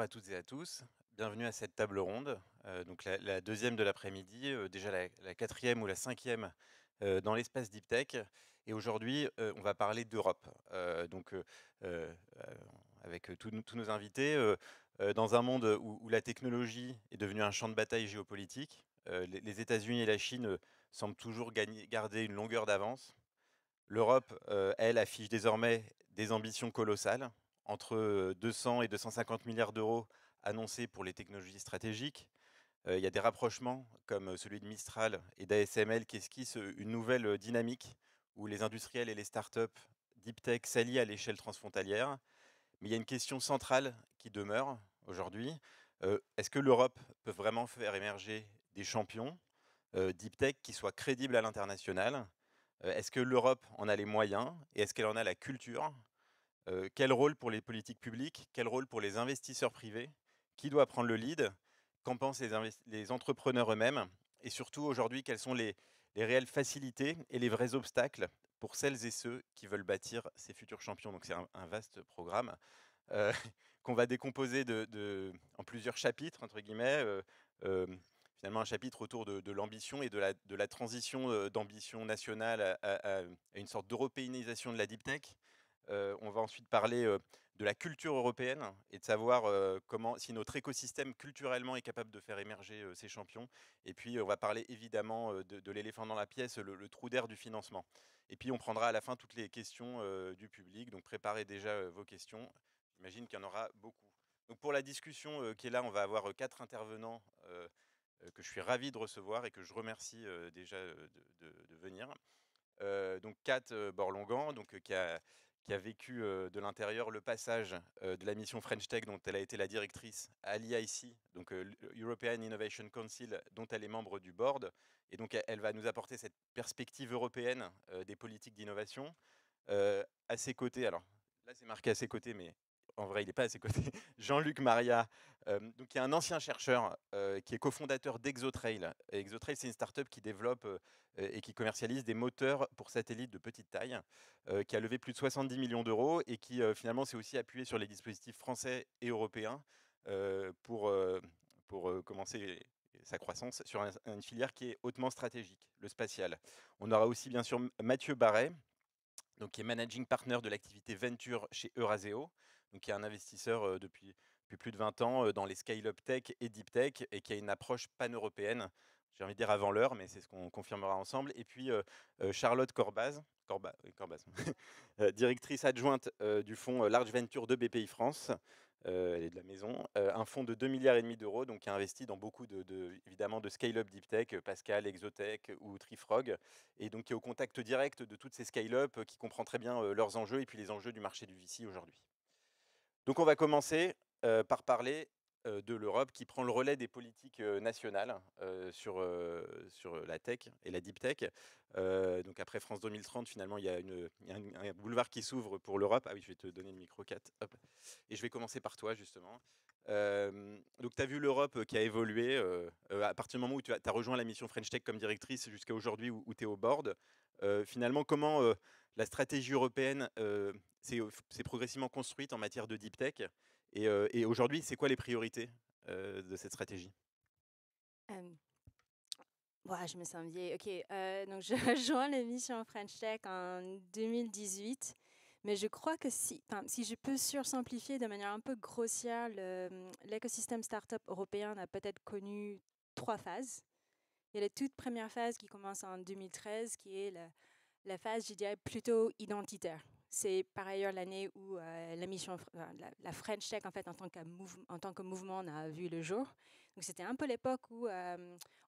à toutes et à tous. Bienvenue à cette table ronde, donc la deuxième de l'après-midi, déjà la quatrième ou la cinquième dans l'espace Deep Tech. Et aujourd'hui, on va parler d'Europe. Euh, avec tous nos invités, dans un monde où la technologie est devenue un champ de bataille géopolitique, les États-Unis et la Chine semblent toujours garder une longueur d'avance. L'Europe, elle, affiche désormais des ambitions colossales, entre 200 et 250 milliards d'euros annoncés pour les technologies stratégiques. Il y a des rapprochements comme celui de Mistral et d'ASML qui esquissent une nouvelle dynamique où les industriels et les startups deep tech s'allient à l'échelle transfrontalière. Mais il y a une question centrale qui demeure aujourd'hui. Est-ce que l'Europe peut vraiment faire émerger des champions deep tech qui soient crédibles à l'international? Est-ce que l'Europe en a les moyens et est-ce qu'elle en a la culture? Quel rôle pour les politiques publiques? Quel rôle pour les investisseurs privés? Qui doit prendre le lead? Qu'en pensent les entrepreneurs eux-mêmes? Et surtout, aujourd'hui, quelles sont les réelles facilités et les vrais obstacles pour celles et ceux qui veulent bâtir ces futurs champions? Donc c'est un vaste programme euh, qu'on va décomposer en plusieurs chapitres, entre guillemets. Euh, Finalement, un chapitre autour de l'ambition et de la transition d'ambition nationale à une sorte d'européanisation de la deep tech. On va ensuite parler de la culture européenne et de savoir comment, si notre écosystème culturellement est capable de faire émerger ces champions. Et puis, on va parler évidemment de l'éléphant dans la pièce, le trou d'air du financement. Et puis, on prendra à la fin toutes les questions du public. Donc, préparez déjà vos questions. J'imagine qu'il y en aura beaucoup. Donc, pour la discussion qui est là, on va avoir quatre intervenants que je suis ravi de recevoir et que je remercie déjà de venir. Donc Kat Borlongan, qui a vécu de l'intérieur le passage de la mission French Tech, dont elle a été la directrice à l'EIC, donc European Innovation Council, dont elle est membre du board. Et donc elle va nous apporter cette perspective européenne des politiques d'innovation. À ses côtés, alors là c'est marqué à ses côtés, mais en vrai il n'est pas à ses côtés, Jean-Luc Maria, donc, qui est un ancien chercheur qui est cofondateur d'Exotrail. Et Exotrail, c'est une startup qui développe et qui commercialise des moteurs pour satellites de petite taille, qui a levé plus de 70 millions d'euros et qui finalement s'est aussi appuyé sur les dispositifs français et européens pour commencer sa croissance sur une filière qui est hautement stratégique, le spatial. On aura aussi bien sûr Mathieu Barret, donc qui est managing partner de l'activité Venture chez Euraseo, donc qui est un investisseur depuis plus de 20 ans dans les scale-up tech et deep tech et qui a une approche pan-européenne. J'ai envie de dire avant l'heure, mais c'est ce qu'on confirmera ensemble. Et puis Charlotte Corbaz, Corbaz directrice adjointe du fonds Large Venture de BPI France. Elle est de la maison, un fonds de 2,5 milliards d'euros, donc qui a investi dans beaucoup évidemment de scale-up deep tech, Pascal, Exotech ou Trifrog, et donc qui est au contact direct de toutes ces scale-up, qui comprend très bien leurs enjeux et puis les enjeux du marché du VC aujourd'hui. Donc on va commencer par parler de l'Europe qui prend le relais des politiques nationales sur la tech et la deep tech. Donc après France 2030, finalement, il y a un boulevard qui s'ouvre pour l'Europe. Ah oui, je vais te donner le micro, Kat. Hop. Et je vais commencer par toi, justement. Donc tu as vu l'Europe qui a évolué à partir du moment où tu as rejoint la mission French Tech comme directrice jusqu'à aujourd'hui où tu es au board. Finalement, comment la stratégie européenne s'est progressivement construite en matière de deep tech. Et aujourd'hui, c'est quoi les priorités de cette stratégie? Hem, ouah, je me sens vieille. OK, donc je rejoins l'émission French Tech en 2018, mais je crois que si je peux sursimplifier de manière un peu grossière, l'écosystème startup européen a peut-être connu 3 phases. Il y a la toute première phase qui commence en 2013, qui est la phase, je dirais, plutôt identitaire. C'est par ailleurs l'année où la mission, la French Tech, en fait, en tant que mouvement, a vu le jour. Donc, c'était un peu l'époque où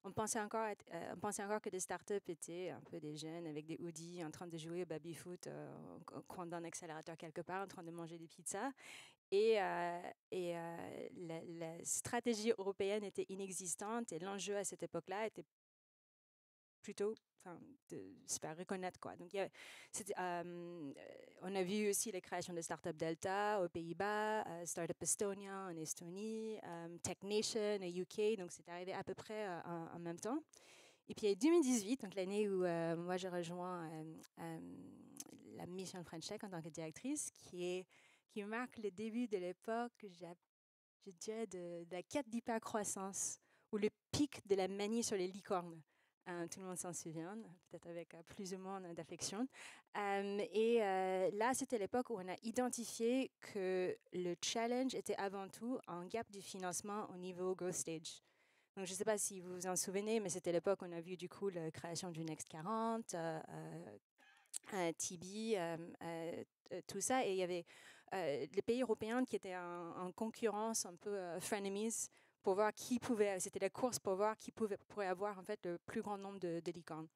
on pensait encore que des startups étaient un peu des jeunes avec des hoodies en train de jouer au baby-foot au coin d'un accélérateur quelque part, en train de manger des pizzas. La stratégie européenne était inexistante et l'enjeu à cette époque-là était plutôt de se faire reconnaître, quoi. Donc, on a vu aussi la création de Startup Delta aux Pays-Bas, Startup Estonia en Estonie, Tech Nation au UK. Donc, c'est arrivé à peu près en même temps. Et puis, il y a 2018, donc l'année où moi, j'ai rejoint la mission French Tech en tant que directrice, qui marque le début de l'époque je dirais, de la quête d'hypercroissance ou le pic de la manie sur les licornes. Tout le monde s'en souvient, peut-être avec plus ou moins d'affection. Là, c'était l'époque où on a identifié que le challenge était avant tout un gap du financement au niveau growth stage. Donc, je ne sais pas si vous vous en souvenez, mais c'était l'époque où on a vu du coup la création du Next 40, TB, tout ça. Et il y avait les pays européens qui étaient en concurrence un peu frenemies pour voir qui pouvait, c'était la course pour voir qui pourrait avoir en fait le plus grand nombre de licornes.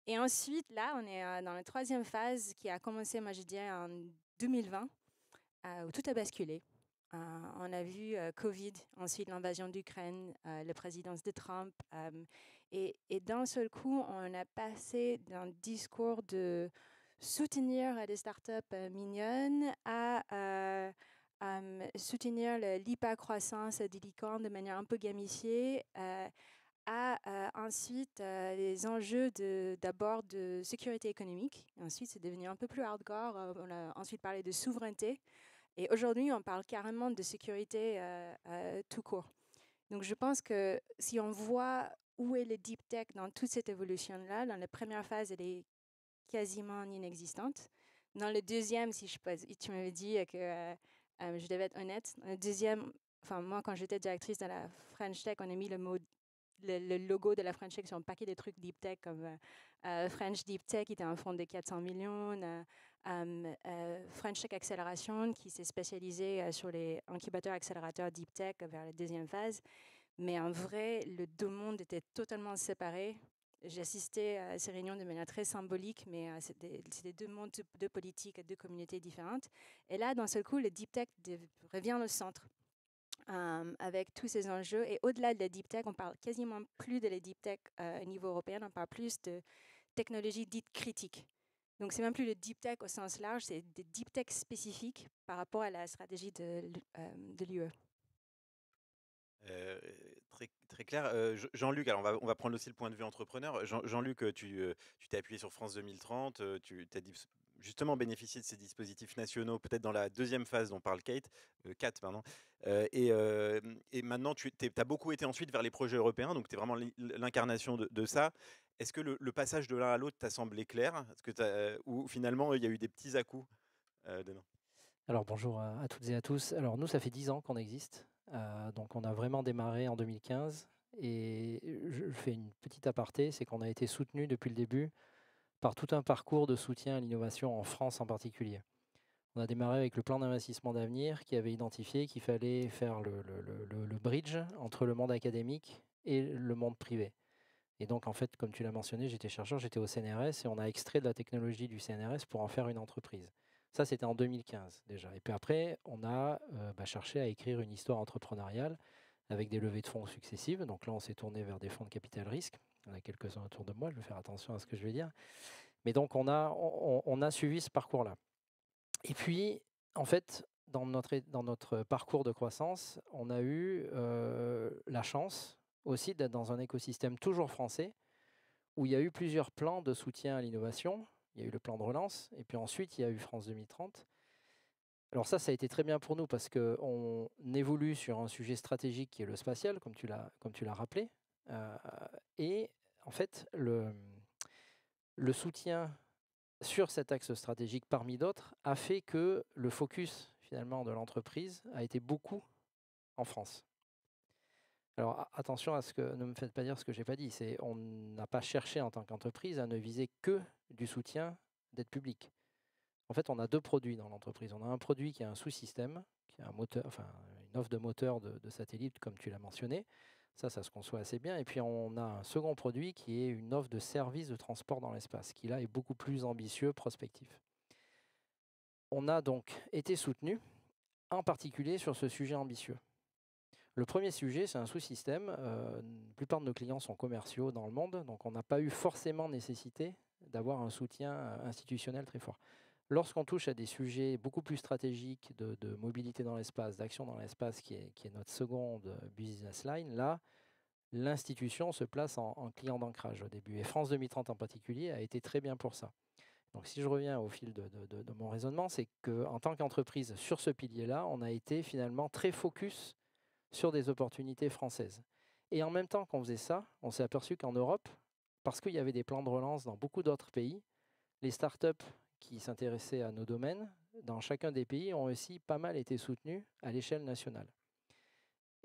Et ensuite, là, on est dans la troisième phase qui a commencé, moi je dirais, en 2020, où tout a basculé. On a vu Covid, ensuite l'invasion d'Ukraine, la présidence de Trump. Et d'un seul coup, on a passé d'un discours de soutenir des startups mignonnes à soutenir l'hypercroissance des licornes de manière un peu gamifiée, à ensuite les enjeux d'abord de sécurité économique. Et ensuite, c'est devenu un peu plus hardcore. On a ensuite parlé de souveraineté. Et aujourd'hui, on parle carrément de sécurité tout court. Donc, je pense que si on voit où est le deep tech dans toute cette évolution-là, dans la première phase, elle est quasiment inexistante. Dans le deuxième, si tu m'avais dit que je devais être honnête, dans le deuxième, enfin, moi, quand j'étais directrice de la French Tech, on a mis le logo de la French Tech sur un paquet de trucs deep tech comme French Deep Tech qui était un fonds de 400 millions, French Tech Acceleration qui s'est spécialisé sur les incubateurs accélérateurs deep tech vers la deuxième phase. Mais en vrai, le deux mondes étaient totalement séparés. J'ai assisté à ces réunions de manière très symbolique, mais c'était deux mondes, deux politiques, deux communautés différentes. Et là, d'un seul coup, le deep tech revient au centre. Avec tous ces enjeux. Et au-delà de la deep tech, on parle quasiment plus de la deep tech au niveau européen, on parle plus de technologies dites critiques. Donc, c'est même plus le deep tech au sens large, c'est des deep tech spécifiques par rapport à la stratégie de l'UE. Très, très clair. Jean-Luc, alors on va prendre aussi le point de vue entrepreneur. Jean-Luc, tu t'es appuyé sur France 2030, tu as justement bénéficié de ces dispositifs nationaux, peut-être dans la deuxième phase dont parle Kat, pardon. Et maintenant, tu as beaucoup été ensuite vers les projets européens, donc tu es vraiment l'incarnation de ça. Est-ce que le passage de l'un à l'autre t'a semblé clair? Ou finalement, il y a eu des petits à-coups dedans? Alors bonjour à toutes et à tous. Alors nous, ça fait 10 ans qu'on existe. Donc on a vraiment démarré en 2015. Et je fais une petite aparté, c'est qu'on a été soutenu depuis le début par tout un parcours de soutien à l'innovation en France en particulier. On a démarré avec le plan d'investissement d'avenir qui avait identifié qu'il fallait faire le bridge entre le monde académique et le monde privé. Et donc en fait, comme tu l'as mentionné, j'étais chercheur, j'étais au CNRS et on a extrait de la technologie du CNRS pour en faire une entreprise. Ça, c'était en 2015 déjà. Et puis après, on a cherché à écrire une histoire entrepreneuriale avec des levées de fonds successives. Donc là, on s'est tourné vers des fonds de capital risque. Il y en a quelques-uns autour de moi, je vais faire attention à ce que je vais dire. Mais donc, on a suivi ce parcours-là. Et puis, en fait, dans notre parcours de croissance, on a eu la chance aussi d'être dans un écosystème toujours français, où il y a eu plusieurs plans de soutien à l'innovation. Il y a eu le plan de relance, et puis ensuite, il y a eu France 2030. Alors ça a été très bien pour nous parce qu'on évolue sur un sujet stratégique qui est le spatial, comme tu l'as rappelé. Et en fait, le soutien sur cet axe stratégique, parmi d'autres, a fait que le focus finalement de l'entreprise a été beaucoup en France. Alors attention à ce que ne me faites pas dire ce que j'ai pas dit. On n'a pas cherché en tant qu'entreprise à ne viser que du soutien d'aide publique. En fait, on a deux produits dans l'entreprise. On a un produit qui est un sous-système, qui est un moteur, enfin une offre de moteur de satellite, comme tu l'as mentionné. Ça se conçoit assez bien. Et puis on a un second produit qui est une offre de service de transport dans l'espace, qui là est beaucoup plus ambitieux, prospectif. On a donc été soutenu, en particulier sur ce sujet ambitieux. Le premier sujet, c'est un sous-système. La plupart de nos clients sont commerciaux dans le monde, donc on n'a pas eu forcément nécessité d'avoir un soutien institutionnel très fort. Lorsqu'on touche à des sujets beaucoup plus stratégiques de mobilité dans l'espace, d'action dans l'espace, qui est notre seconde business line, là, l'institution se place en client d'ancrage au début. Et France 2030 en particulier a été très bien pour ça. Donc si je reviens au fil de mon raisonnement, c'est qu'en tant qu'entreprise, sur ce pilier-là, on a été finalement très focus sur des opportunités françaises. Et en même temps qu'on faisait ça, on s'est aperçu qu'en Europe, parce qu'il y avait des plans de relance dans beaucoup d'autres pays, les startups qui s'intéressaient à nos domaines, dans chacun des pays, ont aussi pas mal été soutenues à l'échelle nationale.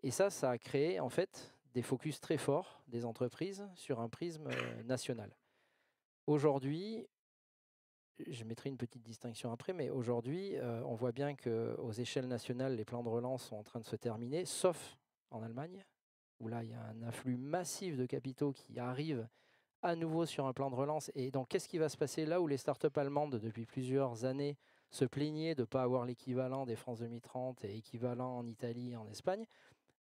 Et ça a créé en fait des focus très forts des entreprises sur un prisme national. Aujourd'hui, je mettrai une petite distinction après, mais aujourd'hui, on voit bien qu'aux échelles nationales, les plans de relance sont en train de se terminer, sauf en Allemagne, où là, il y a un afflux massif de capitaux qui arrivent à nouveau sur un plan de relance. Et donc, qu'est-ce qui va se passer là où les startups allemandes, depuis plusieurs années, se plaignaient de ne pas avoir l'équivalent des France 2030 et équivalent en Italie et en Espagne?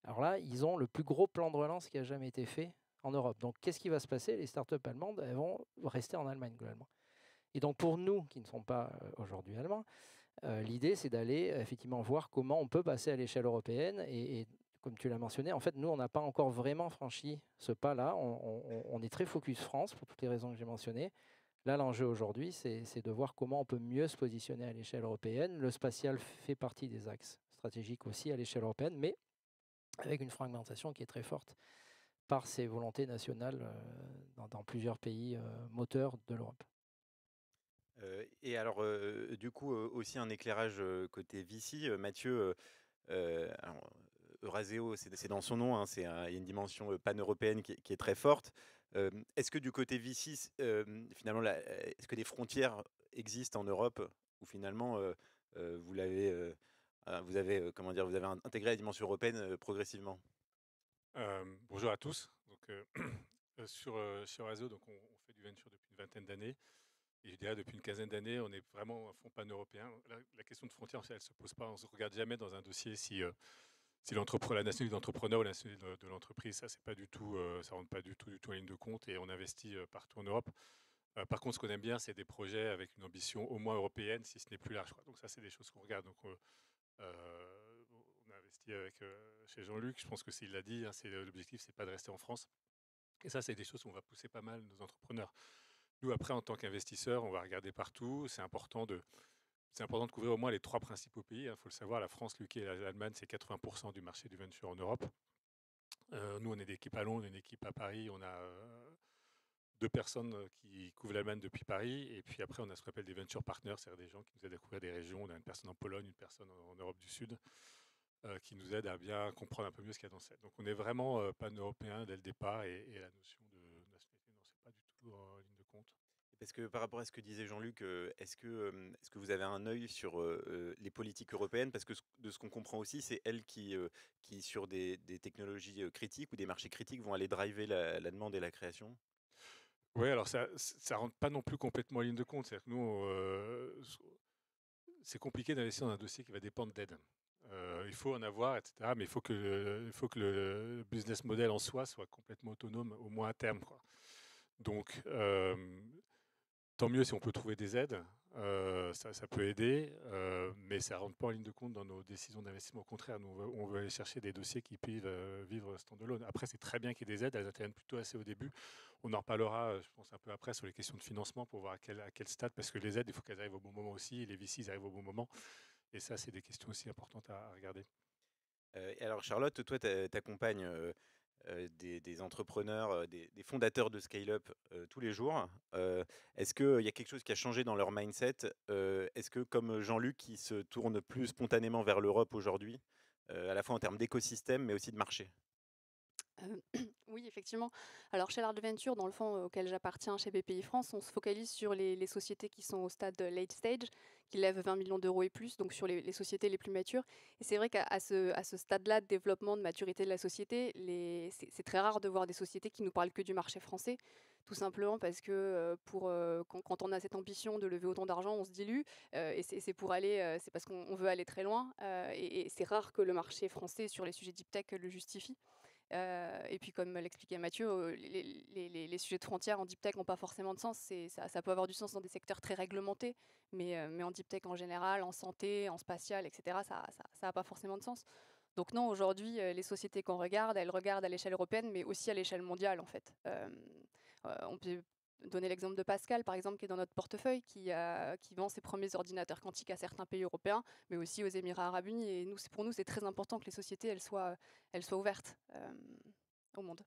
Alors là, ils ont le plus gros plan de relance qui a jamais été fait en Europe. Donc, qu'est-ce qui va se passer? Les startups allemandes, elles vont rester en Allemagne globalement. Et donc, pour nous qui ne sommes pas aujourd'hui allemands, l'idée, c'est d'aller effectivement voir comment on peut passer à l'échelle européenne. Et comme tu l'as mentionné, en fait, nous, on n'a pas encore vraiment franchi ce pas-là. On est très focus France, pour toutes les raisons que j'ai mentionnées. Là, l'enjeu aujourd'hui, c'est de voir comment on peut mieux se positionner à l'échelle européenne. Le spatial fait partie des axes stratégiques aussi à l'échelle européenne, mais avec une fragmentation qui est très forte par ces volontés nationales dans plusieurs pays moteurs de l'Europe. Et alors, du coup, aussi un éclairage côté VC. Mathieu, alors, Eurazeo, c'est dans son nom, hein, il y a une dimension pan-européenne qui est très forte. Est-ce que du côté VC, finalement, est-ce que des frontières existent en Europe où finalement vous avez intégré la dimension européenne progressivement? Bonjour à tous. Donc, chez Eurazeo, donc on fait du venture depuis une vingtaine d'années. Et je dirais depuis une quinzaine d'années, on est vraiment un fonds pan-européen. La question de frontière, elle ne se pose pas. On ne se regarde jamais dans un dossier si la nationalité d'entrepreneur ou la nationalité de l'entreprise, ça c'est pas du tout, ça rentre pas du tout en ligne de compte, et on investit partout en Europe. Par contre, ce qu'on aime bien, c'est des projets avec une ambition au moins européenne, si ce n'est plus large, quoi. Donc ça, c'est des choses qu'on regarde. Donc on a investi chez Jean-Luc. Je pense que s'il l'a dit, hein, l'objectif, c'est pas de rester en France. Et ça, c'est des choses qu'on va pousser pas mal nos entrepreneurs. Nous, après, en tant qu'investisseurs, on va regarder partout. C'est important de couvrir au moins les 3 principaux pays. Il faut le savoir, la France, l'UK et l'Allemagne, c'est 80% du marché du venture en Europe. Nous, on est d'équipe à Londres, une équipe à Paris. On a 2 personnes qui couvrent l'Allemagne depuis Paris. Et puis après, on a ce qu'on appelle des venture partners, c'est-à-dire des gens qui nous aident à couvrir des régions. On a une personne en Pologne, une personne en Europe du Sud, qui nous aident à bien comprendre un peu mieux ce qu'il y a dans cette. Donc on est vraiment pan-européen dès le départ, et la notion de nationalité, non, c'est pas du tout en ligne de compte. Parce que par rapport à ce que disait Jean-Luc, est-ce que vous avez un œil sur les politiques européennes? Parce que de ce qu'on comprend aussi, c'est elles qui sur des technologies critiques ou des marchés critiques, vont aller driver la demande et la création. Oui, alors ça rentre pas non plus complètement en ligne de compte. C'est-à-dire que nous, c'est compliqué d'investir dans un dossier qui va dépendre d'aide. Il faut en avoir, etc. Mais il faut que le business model en soi soit complètement autonome, au moins à terme, quoi. Donc, tant mieux si on peut trouver des aides, ça peut aider, mais ça ne rentre pas en ligne de compte dans nos décisions d'investissement. Au contraire, nous, on veut aller chercher des dossiers qui peuvent vivre stand-alone. Après, c'est très bien qu'il y ait des aides, elles interviennent plutôt assez au début. On en reparlera, je pense, un peu après sur les questions de financement pour voir à quel stade, parce que les aides, il faut qu'elles arrivent au bon moment aussi, et les VC, ils arrivent au bon moment. Et ça, c'est des questions aussi importantes à regarder. Et alors Charlotte, toi, tu accompagnes des entrepreneurs, des fondateurs de scale-up tous les jours. Est-ce qu'il y a quelque chose qui a changé dans leur mindset? Est-ce que, comme Jean-Luc, ils se tournent plus spontanément vers l'Europe aujourd'hui, à la fois en termes d'écosystème, mais aussi de marché? Oui, effectivement. Alors, chez l'Art Venture, dans le fonds auquel j'appartiens chez BPI France, on se focalise sur les sociétés qui sont au stade late stage, qui lèvent 20 millions d'euros et plus, donc sur les sociétés les plus matures. Et c'est vrai qu'à ce stade-là de développement, de maturité de la société, c'est très rare de voir des sociétés qui nous parlent que du marché français, tout simplement parce que quand on a cette ambition de lever autant d'argent, on se dilue, et c'est parce qu'on veut aller très loin, et c'est rare que le marché français sur les sujets deep tech le justifie. Et puis, comme l'expliquait Mathieu, les sujets de frontières en deep tech n'ont pas forcément de sens. Ça peut avoir du sens dans des secteurs très réglementés, mais en deep tech en général, en santé, en spatial, etc., ça n'a pas forcément de sens. Donc non, aujourd'hui, les sociétés qu'on regarde, elles regardent à l'échelle européenne, mais aussi à l'échelle mondiale, en fait. On peut donner l'exemple de Pascal, par exemple, qui est dans notre portefeuille, qui vend ses premiers ordinateurs quantiques à certains pays européens, mais aussi aux Émirats arabes unis. Et pour nous, c'est très important que les sociétés elles soient ouvertes au monde.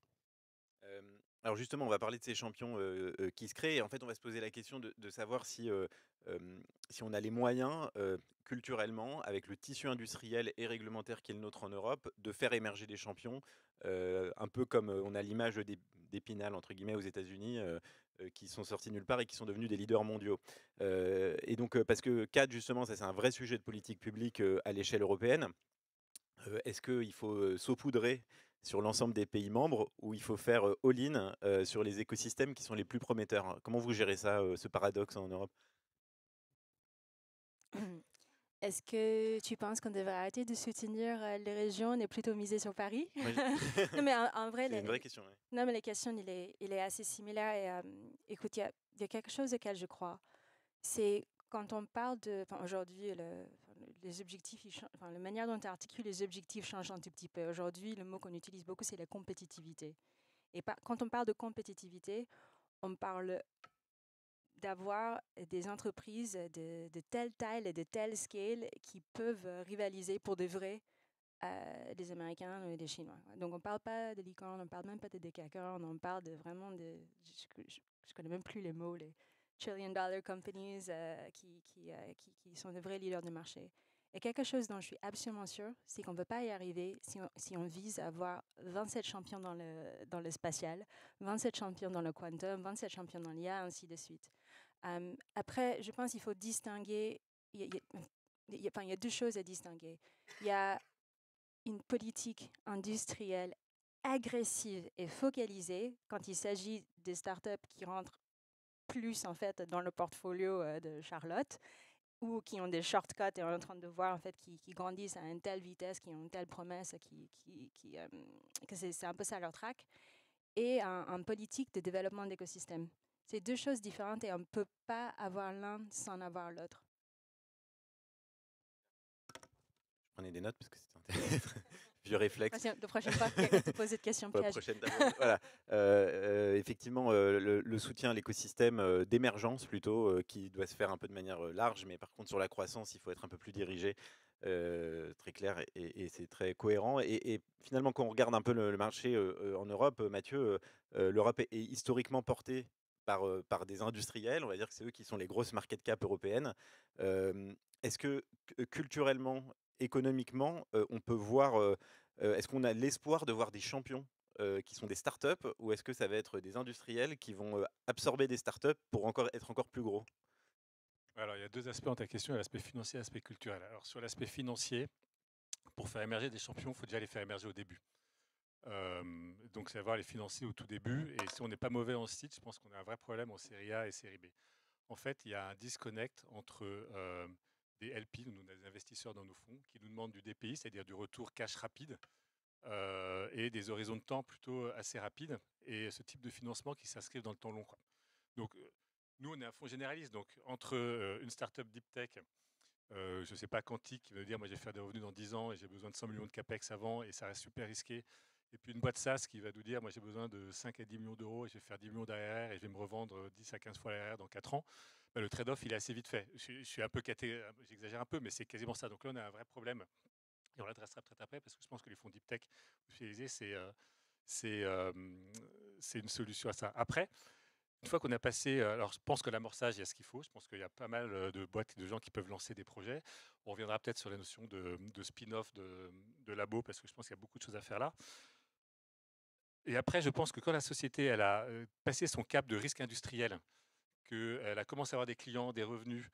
Alors justement, on va parler de ces champions qui se créent. Et en fait, on va se poser la question de savoir si on a les moyens, culturellement, avec le tissu industriel et réglementaire qui est le nôtre en Europe, de faire émerger des champions, un peu comme on a l'image d'Épinal, entre guillemets, aux États-Unis, qui sont sortis nulle part et qui sont devenus des leaders mondiaux. Et donc, parce que CAD, justement, ça c'est un vrai sujet de politique publique à l'échelle européenne. Est-ce qu'il faut saupoudrer sur l'ensemble des pays membres ou il faut faire all-in sur les écosystèmes qui sont les plus prometteurs? Comment vous gérez ça, ce paradoxe en Europe? Est-ce que tu penses qu'on devrait arrêter de soutenir les régions et plutôt miser sur Paris? Moi, Non, mais en vrai, c'est une vraie question. Ouais. non, mais la question, il est assez similaire. Et écoute, il y a quelque chose auquel je crois. C'est quand on parle de. Aujourd'hui, les objectifs, la manière dont tu articules les objectifs change un tout petit peu. Aujourd'hui, le mot qu'on utilise beaucoup, c'est la compétitivité. Et quand on parle de compétitivité, on parle d'avoir des entreprises de telle taille et de telle scale qui peuvent rivaliser pour de vrai des Américains et des Chinois. Donc, on ne parle pas de licorne, on ne parle même pas de décacorn, on parle vraiment de... Je ne connais même plus les mots, les trillion-dollar companies qui sont de vrais leaders de marché. Et quelque chose dont je suis absolument sûre, c'est qu'on ne peut pas y arriver si on vise à avoir 27 champions dans le spatial, 27 champions dans le quantum, 27 champions dans l'IA, ainsi de suite. Après, je pense qu'il faut distinguer, il y a deux choses à distinguer. Il y a une politique industrielle agressive et focalisée quand il s'agit des startups qui rentrent plus en fait dans le portfolio de Charlotte ou qui ont des shortcuts et on est en train de voir en fait qui grandissent à une telle vitesse, qui ont une telle promesse, que c'est un peu ça leur track, et un politique de développement d'écosystème. C'est deux choses différentes et on ne peut pas avoir l'un sans avoir l'autre. Prenez des notes parce que c'est un vieux réflexe. La prochaine fois, quelqu'un te pose cette question piège. Voilà. Effectivement, le soutien à l'écosystème d'émergence plutôt, qui doit se faire un peu de manière large, mais par contre sur la croissance, il faut être un peu plus dirigé, très clair et c'est très cohérent. Et finalement, quand on regarde un peu le marché en Europe, Mathieu, l'Europe est historiquement portée par des industriels, on va dire que c'est eux qui sont les grosses market cap européennes. Est-ce que culturellement, économiquement, on peut voir, est-ce qu'on a l'espoir de voir des champions qui sont des startups ou est-ce que ça va être des industriels qui vont absorber des startups pour être encore plus gros? Alors, il y a deux aspects dans ta question, l'aspect financier et l'aspect culturel. Alors, sur l'aspect financier, pour faire émerger des champions, il faut déjà les faire émerger au début. Donc, c'est avoir les financiers au tout début. Et si on n'est pas mauvais en site, je pense qu'on a un vrai problème en série A et série B. En fait, il y a un disconnect entre des LP, des investisseurs dans nos fonds, qui nous demandent du DPI, c'est-à-dire du retour cash rapide, et des horizons de temps plutôt assez rapides, et ce type de financement qui s'inscrivent dans le temps long, quoi. Donc, nous, on est un fonds généraliste, donc entre une startup deep tech, je ne sais pas, quantique, qui veut dire moi je vais faire des revenus dans 10 ans et j'ai besoin de 100 millions de capex avant et ça reste super risqué. Et puis une boîte SaaS qui va nous dire moi j'ai besoin de 5 à 10 millions d'euros et je vais faire 10 millions d'ARR et je vais me revendre 10 à 15 fois l'ARR dans 4 ans. Ben, le trade-off il est assez vite fait. Je suis un peu j'exagère un peu, mais c'est quasiment ça. Donc là on a un vrai problème. Et on l'adressera peut-être après parce que je pense que les fonds deep tech spécialisés, c'est une solution à ça. Après, une fois qu'on a passé, alors je pense que l'amorçage, il y a ce qu'il faut. Je pense qu'il y a pas mal de boîtes et de gens qui peuvent lancer des projets. On reviendra peut-être sur la notion de spin-off de labo, parce que je pense qu'il y a beaucoup de choses à faire là. Et après, je pense que quand la société elle a passé son cap de risque industriel, qu'elle a commencé à avoir des clients, des revenus,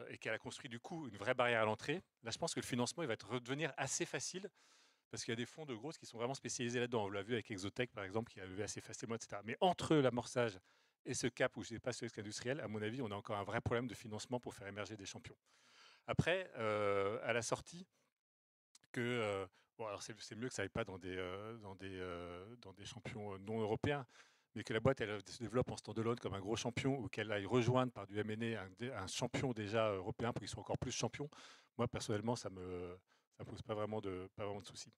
et qu'elle a construit du coup une vraie barrière à l'entrée, là je pense que le financement il va redevenir assez facile. Parce qu'il y a des fonds de grosses qui sont vraiment spécialisés là-dedans. On l'a vu avec Exotech, par exemple, qui a levé assez facilement, etc. Mais entre l'amorçage et ce cap où je n'ai pas ce risque industriel, à mon avis, on a encore un vrai problème de financement pour faire émerger des champions. Après, à la sortie, bon, alors c'est mieux que ça n'aille pas dans des champions non européens, mais que la boîte elle se développe en stand-alone comme un gros champion ou qu'elle aille rejoindre par du M&A un champion déjà européen pour qu'ils soient encore plus champions. Moi, personnellement, ça me pose pas vraiment de soucis.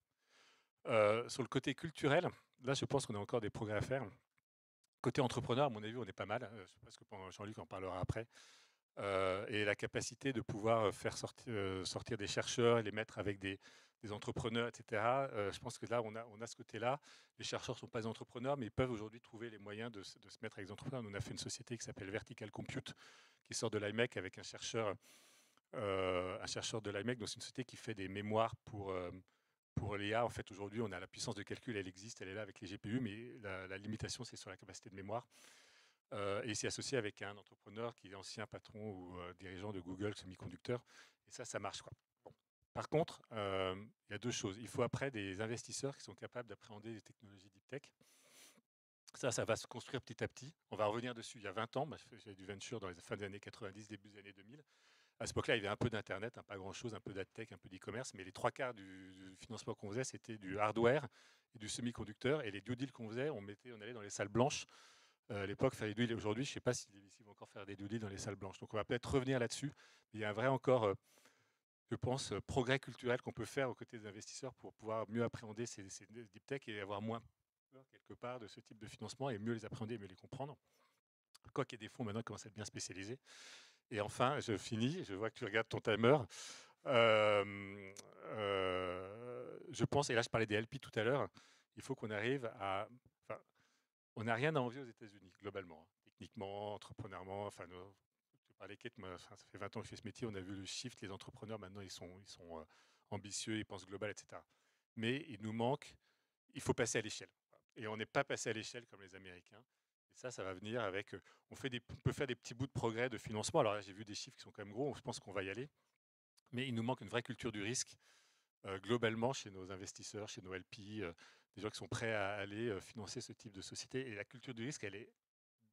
Sur le côté culturel, là, je pense qu'on a encore des progrès à faire. côté entrepreneur, à mon avis, on est pas mal. Je pense que Jean-Luc en parlera après. Et la capacité de pouvoir faire sortir des chercheurs et les mettre avec des entrepreneurs, etc. Je pense que là, on a ce côté-là. Les chercheurs ne sont pas des entrepreneurs, mais ils peuvent aujourd'hui trouver les moyens de se mettre avec des entrepreneurs. On a fait une société qui s'appelle Vertical Compute, qui sort de l'IMEC avec un chercheur de l'IMEC. Donc, c'est une société qui fait des mémoires pour l'IA. En fait, aujourd'hui, on a la puissance de calcul, elle existe, elle est là avec les GPU, mais la limitation, c'est sur la capacité de mémoire. Et il s'est associé avec un entrepreneur qui est ancien patron ou dirigeant de Google Semiconductor. Et ça marche, quoi. Bon. Par contre, il y a deux choses. Il faut après des investisseurs qui sont capables d'appréhender les technologies deep tech. Ça va se construire petit à petit. On va revenir dessus. Il y a 20 ans, j'ai du venture dans les fins des années 90, début des années 2000. À ce époque-là, il y avait un peu d'Internet, pas grand-chose, un peu d'adtech, un peu d'e-commerce, mais les trois quarts du financement qu'on faisait, c'était du hardware et du semi-conducteur. Et les due deals qu'on faisait, on allait dans les salles blanches. À l'époque, faire des due deals. Aujourd'hui, je ne sais pas si les VC vont encore faire des due deals dans les salles blanches. Donc, on va peut-être revenir là-dessus. Mais il y a un vrai encore, je pense, progrès culturel qu'on peut faire aux côtés des investisseurs pour pouvoir mieux appréhender ces deep tech et avoir moins peur, quelque part, de ce type de financement et mieux les appréhender et mieux les comprendre. Quoi qu'il y ait des fonds maintenant qui commencent à être bien spécialisés. Et enfin, je finis, je vois que tu regardes ton timer. Je pense, et là je parlais des LP tout à l'heure, il faut qu'on arrive à... on n'a rien à envier aux États-Unis, globalement, techniquement, entrepreneurialement. Tu parlais, Kate, moi, ça fait 20 ans que je fais ce métier, on a vu le shift, les entrepreneurs, maintenant, ils sont ambitieux, ils pensent global, etc. Mais il nous manque, il faut passer à l'échelle. Et on n'est pas passé à l'échelle comme les Américains. Et ça va venir avec... on peut faire des petits bouts de progrès de financement. Alors là, j'ai vu des chiffres qui sont quand même gros, je pense qu'on va y aller. Mais il nous manque une vraie culture du risque, globalement, chez nos investisseurs, chez nos LP, des gens qui sont prêts à aller financer ce type de société. Et la culture du risque, elle est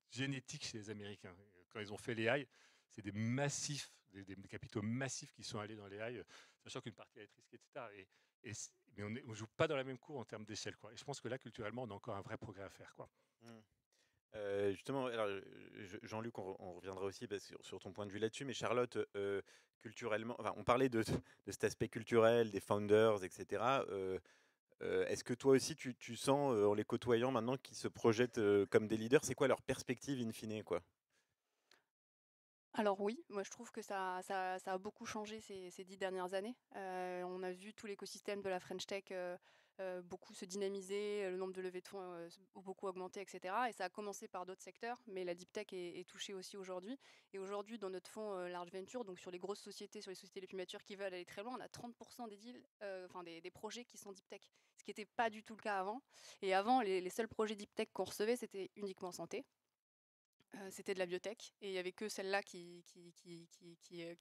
génétique chez les Américains. Quand ils ont fait les AI, c'est des massifs, des capitaux massifs qui sont allés dans les AI, sachant qu'une partie allait être risquée, etc. Mais on ne joue pas dans la même cour en termes d'échelle, quoi. Et je pense que là, culturellement, on a encore un vrai progrès à faire, quoi. Justement, alors, Jean-Luc, on reviendra aussi sur ton point de vue là-dessus, mais Charlotte, culturellement, enfin, on parlait de cet aspect culturel, des founders, etc. Est-ce que toi aussi, tu sens, en les côtoyant maintenant, qu'ils se projettent comme des leaders? C'est quoi leur perspective in fine, quoi? Alors oui, moi je trouve que ça a beaucoup changé ces 10 dernières années. On a vu tout l'écosystème de la French Tech beaucoup se dynamiser, le nombre de levées de fonds beaucoup augmenter, etc. Et ça a commencé par d'autres secteurs, mais la deep tech est touchée aussi aujourd'hui. Et aujourd'hui, dans notre fonds Large Venture, donc sur les grosses sociétés, sur les sociétés les plus matures qui veulent aller très loin, on a 30% des deals, des projets qui sont deep tech, ce qui n'était pas du tout le cas avant. Et avant, les seuls projets deep tech qu'on recevait, c'était uniquement santé. C'était de la biotech et il n'y avait que celle-là qui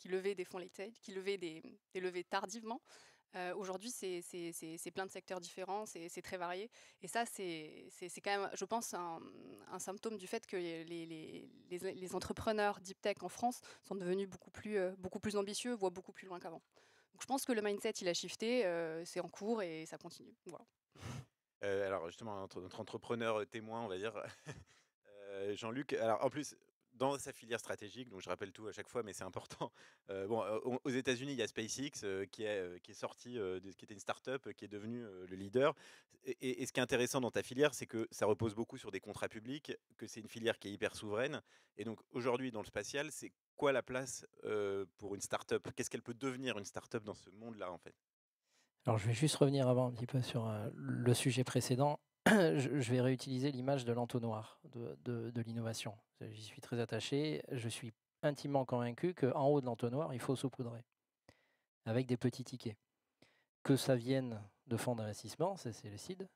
levait des fonds late stage, qui levait des levées tardivement. Aujourd'hui, c'est plein de secteurs différents, c'est très varié. Et ça, c'est quand même, je pense, un symptôme du fait que les entrepreneurs deep tech en France sont devenus beaucoup plus ambitieux, voient beaucoup plus loin qu'avant. Donc je pense que le mindset, il a shifté, c'est en cours et ça continue. Voilà. Alors justement, notre entrepreneur témoin, on va dire, Jean-Luc, alors en plus, dans sa filière stratégique, donc je rappelle tout à chaque fois, mais c'est important. Aux États-Unis, il y a SpaceX qui est sorti, qui était une start-up, qui est devenue le leader. Et ce qui est intéressant dans ta filière, c'est que ça repose beaucoup sur des contrats publics, que c'est une filière qui est hyper souveraine. Et donc aujourd'hui, dans le spatial, c'est quoi la place pour une start-up? Qu'est-ce qu'elle peut devenir une start-up dans ce monde-là, en fait? Alors, je vais juste revenir avant un petit peu sur le sujet précédent. Je vais réutiliser l'image de l'entonnoir de l'innovation. J'y suis très attaché. Je suis intimement convaincu qu'en haut de l'entonnoir, il faut saupoudrer avec des petits tickets. Que ça vienne de fonds d'investissement, c'est le CID,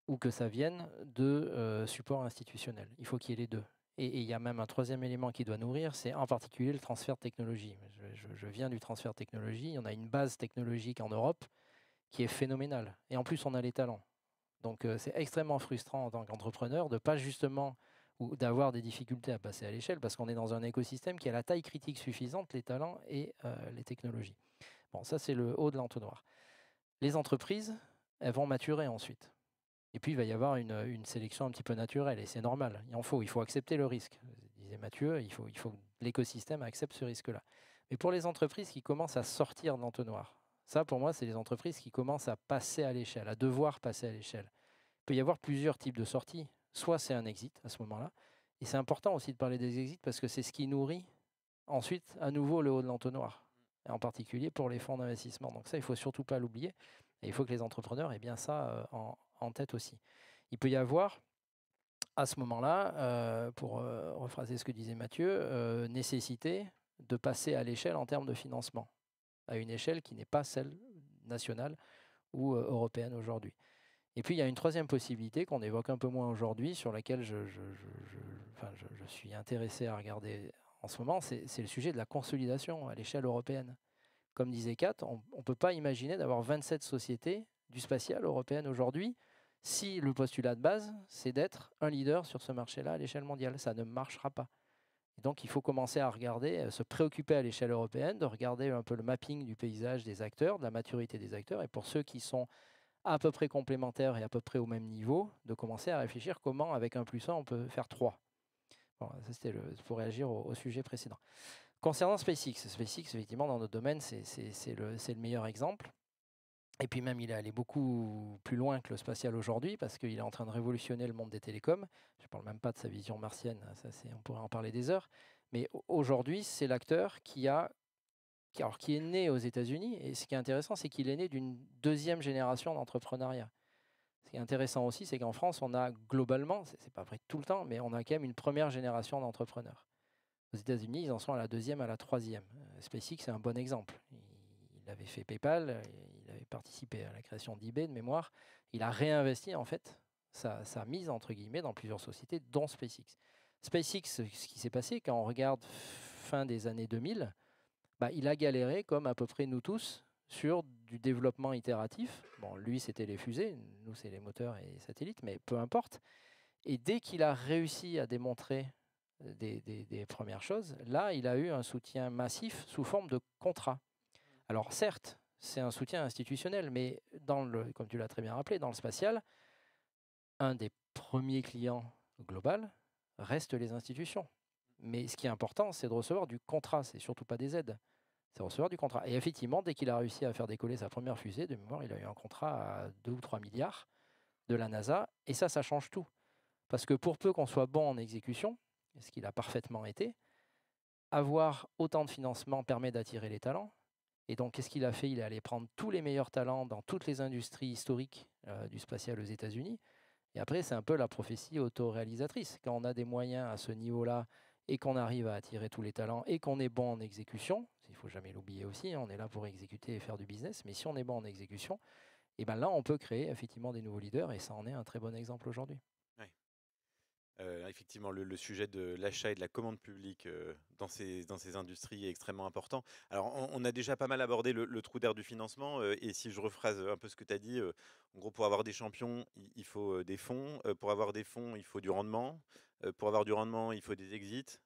ou que ça vienne de support institutionnel. Il faut qu'il y ait les deux. Et il y a même un troisième élément qui doit nourrir, c'est en particulier le transfert de technologie. Je viens du transfert de technologie. On a une base technologique en Europe qui est phénoménale. Et en plus, on a les talents. Donc c'est extrêmement frustrant en tant qu'entrepreneur de pas justement ou d'avoir des difficultés à passer à l'échelle parce qu'on est dans un écosystème qui a la taille critique suffisante, les talents et les technologies. Bon, ça c'est le haut de l'entonnoir. Les entreprises, elles vont maturer ensuite. Et puis il va y avoir une sélection un petit peu naturelle et c'est normal. Il faut accepter le risque. Disait Mathieu, il faut que l'écosystème accepte ce risque-là. Mais pour les entreprises qui commencent à sortir de l'entonnoir, ça, pour moi, c'est les entreprises qui commencent à passer à l'échelle, à devoir passer à l'échelle. Il peut y avoir plusieurs types de sorties. soit c'est un exit à ce moment-là. Et c'est important aussi de parler des exits parce que c'est ce qui nourrit ensuite à nouveau le haut de l'entonnoir, et en particulier pour les fonds d'investissement. Donc ça, il ne faut surtout pas l'oublier. Et il faut que les entrepreneurs aient bien ça en tête aussi. Il peut y avoir, à ce moment-là, pour rephraser ce que disait Mathieu, nécessité de passer à l'échelle en termes de financement, à une échelle qui n'est pas celle nationale ou européenne aujourd'hui. Et puis, il y a une troisième possibilité qu'on évoque un peu moins aujourd'hui, sur laquelle je suis intéressé à regarder en ce moment, c'est le sujet de la consolidation à l'échelle européenne. Comme disait Kat, on ne peut pas imaginer d'avoir 27 sociétés du spatial européenne aujourd'hui si le postulat de base, c'est d'être un leader sur ce marché-là à l'échelle mondiale. Ça ne marchera pas. Et donc, il faut commencer à regarder, se préoccuper à l'échelle européenne, de regarder un peu le mapping du paysage des acteurs, de la maturité des acteurs, et pour ceux qui sont à peu près complémentaires et à peu près au même niveau, de commencer à réfléchir comment, avec 1+1, on peut faire 3. Bon, ça, c'était pour réagir au sujet précédent. Concernant SpaceX, effectivement, dans notre domaine, c'est le meilleur exemple. Et puis même, il est allé beaucoup plus loin que le spatial aujourd'hui, parce qu'il est en train de révolutionner le monde des télécoms. Je ne parle même pas de sa vision martienne, ça, on pourrait en parler des heures. Mais aujourd'hui, c'est l'acteur qui est né aux États-Unis. Et ce qui est intéressant, c'est qu'il est né d'une deuxième génération d'entrepreneuriat. Ce qui est intéressant aussi, c'est qu'en France, on a globalement, c'est pas vrai tout le temps, mais on a quand même une première génération d'entrepreneurs. Aux États-Unis, ils en sont à la deuxième, à la troisième. SpaceX, c'est un bon exemple. Il avait fait PayPal, il avait participé à la création d'eBay de mémoire. Il a réinvesti en fait sa mise entre guillemets dans plusieurs sociétés, dont SpaceX. SpaceX, ce qui s'est passé quand on regarde fin des années 2000, il a galéré comme à peu près nous tous sur du développement itératif. Bon, lui, c'était les fusées, nous, c'est les moteurs et les satellites, mais peu importe. Et dès qu'il a réussi à démontrer des premières choses, là, il a eu un soutien massif sous forme de contrat. Alors certes, c'est un soutien institutionnel, mais comme tu l'as très bien rappelé, dans le spatial, un des premiers clients global reste les institutions. Mais ce qui est important, c'est de recevoir du contrat, c'est surtout pas des aides. C'est recevoir du contrat. Et effectivement, dès qu'il a réussi à faire décoller sa première fusée, de mémoire, il a eu un contrat à 2 ou 3 milliards de la NASA, et ça change tout. Parce que pour peu qu'on soit bon en exécution, ce qu'il a parfaitement été, avoir autant de financement permet d'attirer les talents. Et donc, qu'est-ce qu'il a fait? Il est allé prendre tous les meilleurs talents dans toutes les industries historiques du spatial aux États-Unis. Et après, c'est un peu la prophétie autoréalisatrice. Quand on a des moyens à ce niveau-là et qu'on arrive à attirer tous les talents et qu'on est bon en exécution, il ne faut jamais l'oublier aussi, on est là pour exécuter et faire du business, mais si on est bon en exécution, et ben là, on peut créer effectivement des nouveaux leaders, et ça en est un très bon exemple aujourd'hui. Oui. Effectivement, le sujet de l'achat et de la commande publique dans ces industries est extrêmement important. Alors, on a déjà pas mal abordé le trou d'air du financement, et si je rephrase un peu ce que tu as dit, en gros, pour avoir des champions, il faut des fonds. Pour avoir des fonds, il faut du rendement. Pour avoir du rendement, il faut des exits.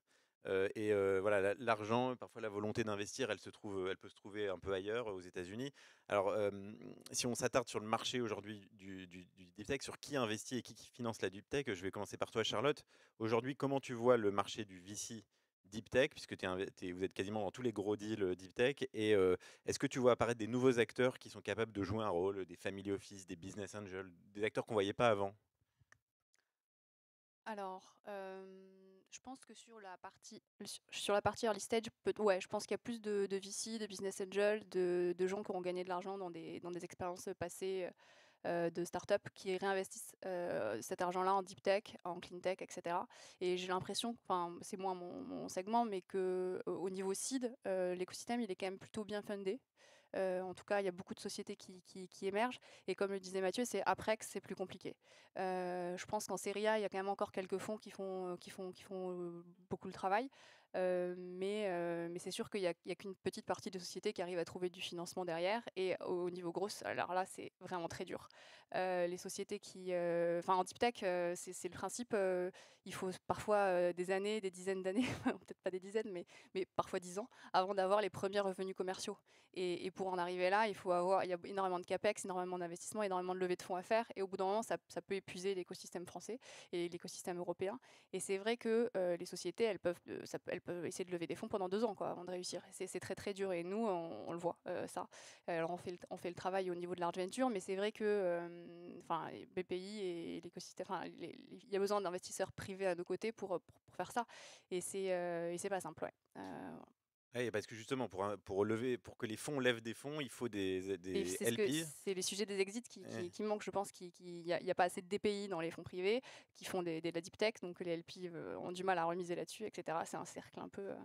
Voilà, l'argent, parfois la volonté d'investir, elle peut se trouver un peu ailleurs, aux États-Unis. Alors, si on s'attarde sur le marché aujourd'hui du deep tech, sur qui investit et qui finance la deep tech, je vais commencer par toi, Charlotte. Aujourd'hui, comment tu vois le marché du VC deep tech, puisque vous êtes quasiment dans tous les gros deals deep tech, et est-ce que tu vois apparaître des nouveaux acteurs qui sont capables de jouer un rôle, des family office, des business angels, des acteurs qu'on ne voyait pas avant? Alors, je pense que sur la partie early stage, je pense qu'il y a plus de VC, de business angel, de gens qui auront gagné de l'argent dans des expériences passées de startups qui réinvestissent cet argent-là en deep tech, en clean tech, etc. Et j'ai l'impression, enfin, c'est moins mon segment, mais qu'au niveau seed, l'écosystème, il est quand même plutôt bien fundé. En tout cas, il y a beaucoup de sociétés qui émergent. Et comme le disait Mathieu, c'est après que c'est plus compliqué. Je pense qu'en série A, il y a quand même encore quelques fonds qui font beaucoup le travail. Mais c'est sûr qu'il n'y a qu'une petite partie de sociétés qui arrivent à trouver du financement derrière. Et au niveau gros, alors là, c'est vraiment très dur. Les sociétés en deep tech, c'est le principe. Il faut parfois des années, des dizaines d'années, peut-être pas des dizaines, mais parfois 10 ans, avant d'avoir les premiers revenus commerciaux. Et pour en arriver là, il y a énormément de capex, énormément d'investissements, énormément de levées de fonds à faire. Et au bout d'un moment, ça peut épuiser l'écosystème français et l'écosystème européen. Et c'est vrai que les sociétés, elles peuvent essayer de lever des fonds pendant 2 ans, avant de réussir. C'est très très dur et nous on le voit ça. Alors on fait le travail au niveau de large venture, mais c'est vrai que BPI et l'écosystème, il y a besoin d'investisseurs privés à nos côtés pour faire ça et c'est pas simple. Ouais. Ouais, parce que justement, pour que les fonds lèvent des fonds, il faut Et des c'est LP. les sujets des exits Ouais. qui manquent, je pense. Il n'y a pas assez de DPI dans les fonds privés qui font de la deep tech, donc les LP ont du mal à remiser là-dessus, etc. C'est un cercle un peu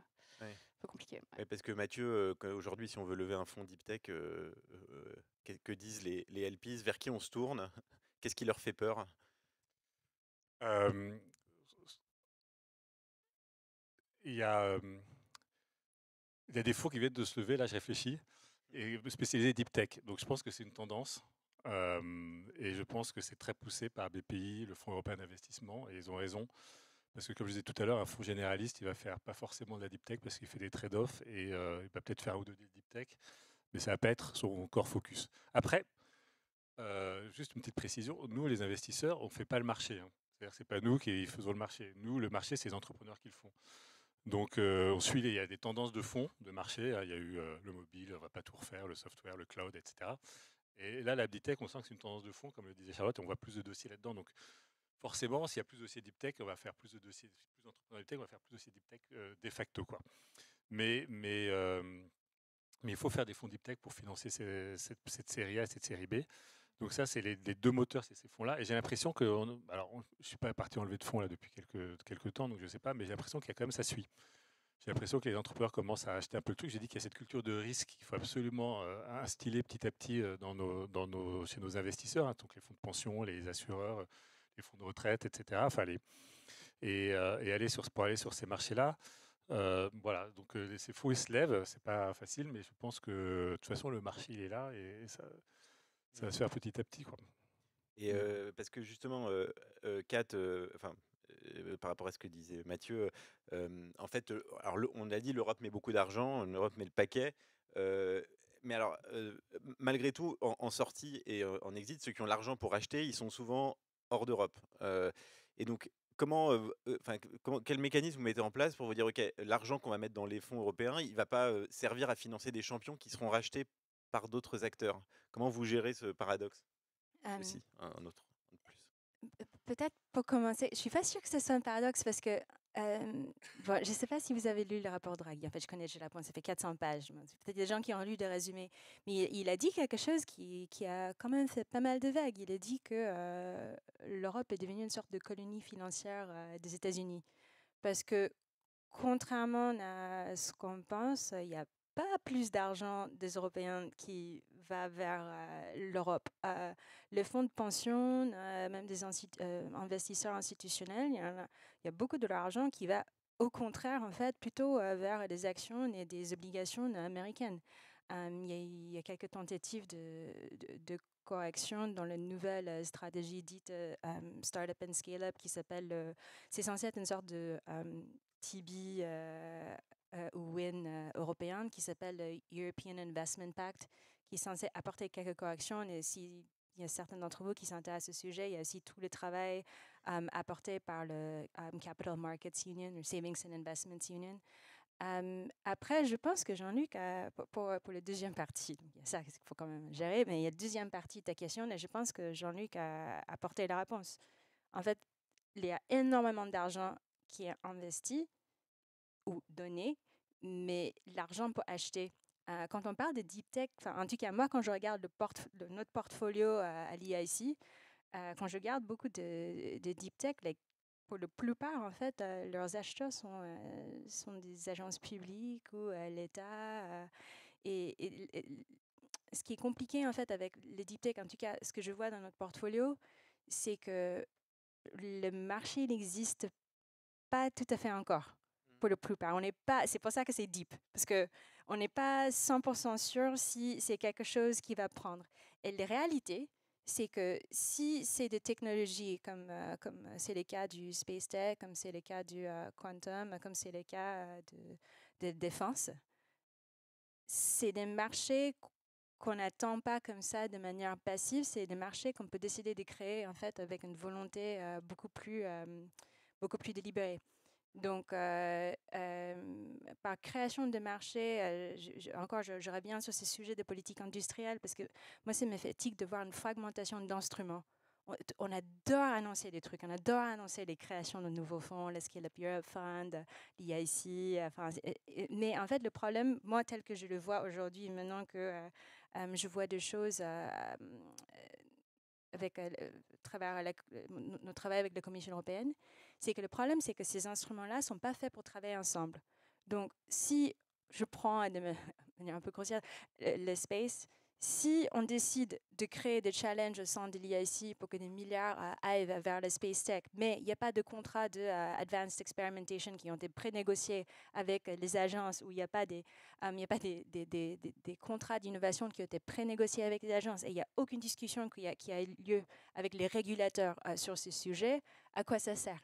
compliqué. Ouais. Ouais, parce que Mathieu, aujourd'hui, si on veut lever un fonds deep tech, que disent les LPs? Vers qui on se tourne? Qu'est-ce qui leur fait peur? Euh, Il y a, il y a des fonds qui viennent de se lever, là je réfléchis, et spécialisés deep tech. Donc je pense que c'est une tendance. Et je pense que c'est très poussé par BPI, le Fonds européen d'investissement, et ils ont raison. Parce que comme je disais tout à l'heure, un fonds généraliste, il va faire pas forcément de la deep tech parce qu'il fait des trade-offs et il va peut-être faire un ou deux deals deep tech, mais ça va pas être son core focus. Après, juste une petite précision, nous les investisseurs, on ne fait pas le marché. Hein. C'est-à-dire que c'est pas nous qui faisons le marché. Nous, le marché, c'est les entrepreneurs qui le font. Donc, on suit, il y a des tendances de fonds, de marché. Il y a eu le mobile, on ne va pas tout refaire, le software, le cloud, etc. Et là, la deep tech, on sent que c'est une tendance de fond, comme le disait Charlotte, et on voit plus de dossiers là-dedans. Donc, forcément, s'il y a plus de dossiers deep tech, on va faire plus de dossiers, plus d'entrepreneurs deep tech, on va faire plus de dossiers deep tech de facto, quoi. Mais il faut faire des fonds deep tech pour financer cette série A et cette série B. Donc ça, c'est les deux moteurs, c'est ces fonds-là. Et j'ai l'impression que, je ne suis pas parti en levée de fonds là depuis quelques temps, donc je ne sais pas, mais j'ai l'impression qu'il y a quand même, ça suit. J'ai l'impression que les entrepreneurs commencent à acheter un peu le truc. J'ai dit qu'il y a cette culture de risque qu'il faut absolument instiller petit à petit chez nos investisseurs, hein, donc les fonds de pension, les assureurs, les fonds de retraite, etc. Enfin, et pour aller sur ces marchés-là. Voilà, donc ces fonds ils se lèvent, c'est pas facile, mais je pense que de toute façon le marché il est là et ça va se faire petit à petit, quoi. Et parce que justement, Kat, par rapport à ce que disait Mathieu, en fait, alors on a dit l'Europe met beaucoup d'argent, l'Europe met le paquet. Mais alors, malgré tout, en sortie et en exit, ceux qui ont l'argent pour acheter, ils sont souvent hors d'Europe. Et donc, quel mécanisme vous mettez en place pour vous dire, OK, l'argent qu'on va mettre dans les fonds européens, il ne va pas servir à financer des champions qui seront rachetés par d'autres acteurs? Comment vous gérez ce paradoxe? Aussi, un autre de plus. Peut-être pour commencer, je suis pas sûre que ce soit un paradoxe parce que je ne sais pas si vous avez lu le rapport Draghi. En fait, je connais déjà la réponse, ça fait 400 pages. Peut-être des gens qui ont lu des résumés. Mais il a dit quelque chose qui a quand même fait pas mal de vagues. Il a dit que l'Europe est devenue une sorte de colonie financière des États-Unis. Parce que contrairement à ce qu'on pense, il n'y a pas plus d'argent des Européens qui va vers l'Europe. Les fonds de pension, même des investisseurs institutionnels, il y a beaucoup de l'argent qui va au contraire, en fait, plutôt vers des actions et des obligations américaines. Il y a quelques tentatives de correction dans la nouvelle stratégie dite Startup and Scale-up qui s'appelle, c'est censé être une sorte de TB ou WIN européenne qui s'appelle le European Investment Pact, qui est censé apporter quelques corrections. Et s'il y a certains d'entre vous qui s'intéressent au sujet, il y a aussi tout le travail apporté par le Capital Markets Union, le Savings and Investments Union. Après, je pense que Jean-Luc, pour la deuxième partie, donc il y a ça qu'il faut quand même gérer, mais il y a la deuxième partie de ta question, et je pense que Jean-Luc a apporté la réponse. En fait, il y a énormément d'argent qui est investi ou donné, mais l'argent pour acheter. Quand on parle de deep tech, en tout cas, moi, quand je regarde notre portfolio à l'IIC, quand je regarde beaucoup de deep tech, pour la plupart, en fait, leurs acheteurs sont des agences publiques ou l'État. Et ce qui est compliqué, en fait, avec les deep tech, en tout cas, ce que je vois dans notre portfolio, c'est que le marché n'existe pas tout à fait encore, pour la plupart. C'est pour ça que c'est deep, parce qu'on n'est pas 100% sûr si c'est quelque chose qui va prendre. Et la réalité, c'est que si c'est des technologies comme c'est le cas du space tech, comme c'est le cas du quantum, comme c'est le cas de défense, c'est des marchés qu'on n'attend pas comme ça de manière passive, c'est des marchés qu'on peut décider de créer en fait avec une volonté beaucoup plus délibérée. Donc, par création de marché, j'aurais bien sur ces sujets de politique industrielle, parce que moi, c'est me fatigue de voir une fragmentation d'instruments. On adore annoncer des trucs, on adore annoncer les créations de nouveaux fonds, le Scale-up Europe Fund, l'EIC. Mais en fait, le problème, moi, tel que je le vois aujourd'hui, maintenant que je vois des choses avec notre travail avec la Commission européenne, c'est que le problème, c'est que ces instruments-là ne sont pas faits pour travailler ensemble. Donc, si je prends de manière un peu grossière le space, si on décide de créer des challenges au sein de l'EIC pour que des milliards aillent vers le space tech, mais il n'y a pas de contrat de advanced experimentation qui ont été pré-négociés avec les agences, où il n'y a pas des contrats d'innovation qui ont été pré-négociés avec les agences, et il n'y a aucune discussion qui a eu lieu avec les régulateurs sur ce sujet, à quoi ça sert?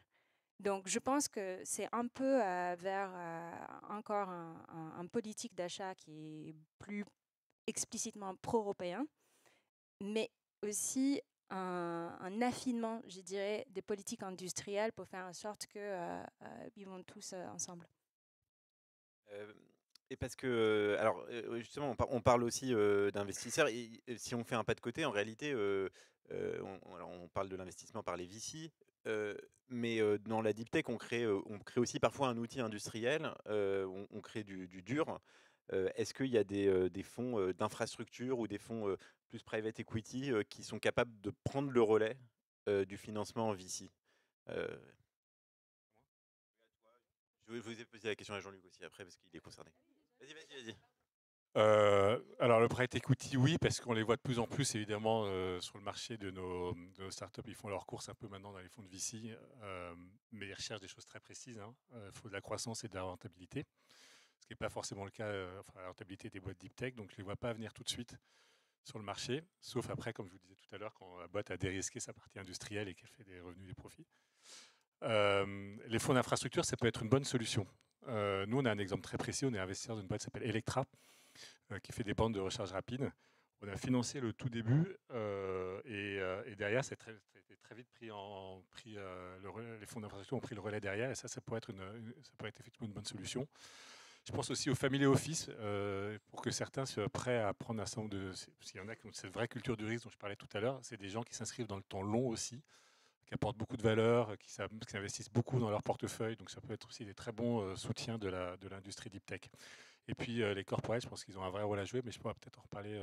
Donc, je pense que c'est un peu vers encore un politique d'achat qui est plus explicitement pro-européen, mais aussi un affinement, je dirais, des politiques industrielles pour faire en sorte qu'ils vont tous ensemble. Et parce que, alors justement, on parle aussi d'investisseurs, et si on fait un pas de côté, en réalité, on parle de l'investissement par les VC, mais dans la deep tech, on crée aussi parfois un outil industriel, on crée du dur. Est-ce qu'il y a des fonds d'infrastructure ou des fonds plus private equity qui sont capables de prendre le relais du financement en VC? Je vous ai posé la question à Jean-Luc aussi après, parce qu'il est concerné. Vas-y. Alors le private equity, oui, parce qu'on les voit de plus en plus évidemment sur le marché de nos startups. Ils font leurs courses un peu maintenant dans les fonds de VC, mais ils recherchent des choses très précises. Il faut de la croissance et de la rentabilité, ce qui n'est pas forcément le cas. La rentabilité des boîtes deep tech, donc je ne les vois pas venir tout de suite sur le marché, sauf après, comme je vous disais tout à l'heure, quand la boîte a dérisqué sa partie industrielle et qu'elle fait des revenus et des profits. Les fonds d'infrastructure, ça peut être une bonne solution. Nous, on a un exemple très précis. On est investisseur d'une boîte qui s'appelle Electra, qui fait des bandes de recharge rapide. On a financé le tout début et derrière, c'est très vite pris le relais, les fonds d'infrastructure ont pris le relais derrière, et ça pourrait être effectivement une bonne solution. Je pense aussi aux family office, pour que certains soient prêts à prendre un certain nombre de... S'il y en a qui ont cette vraie culture du risque dont je parlais tout à l'heure, c'est des gens qui s'inscrivent dans le temps long aussi, qui apportent beaucoup de valeur, qui investissent beaucoup dans leur portefeuille. Donc ça peut être aussi des très bons soutiens de l'industrie deep tech. Et puis les corporates, je pense qu'ils ont un vrai rôle à jouer, mais je pourrais peut-être en reparler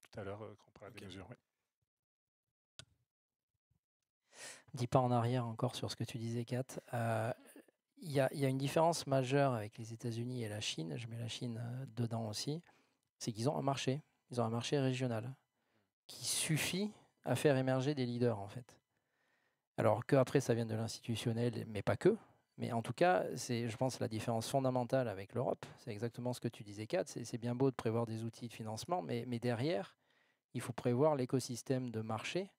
tout à l'heure quand on parlera des mesures. Ouais. 10 pas en arrière encore sur ce que tu disais, Kat. Il y a une différence majeure avec les États-Unis et la Chine, je mets la Chine dedans aussi, c'est qu'ils ont un marché, ils ont un marché régional qui suffit à faire émerger des leaders en fait. Alors qu'après ça vient de l'institutionnel, mais pas que. Mais en tout cas, c'est, je pense, la différence fondamentale avec l'Europe. C'est exactement ce que tu disais, Kat. C'est bien beau de prévoir des outils de financement, mais derrière, il faut prévoir l'écosystème de marché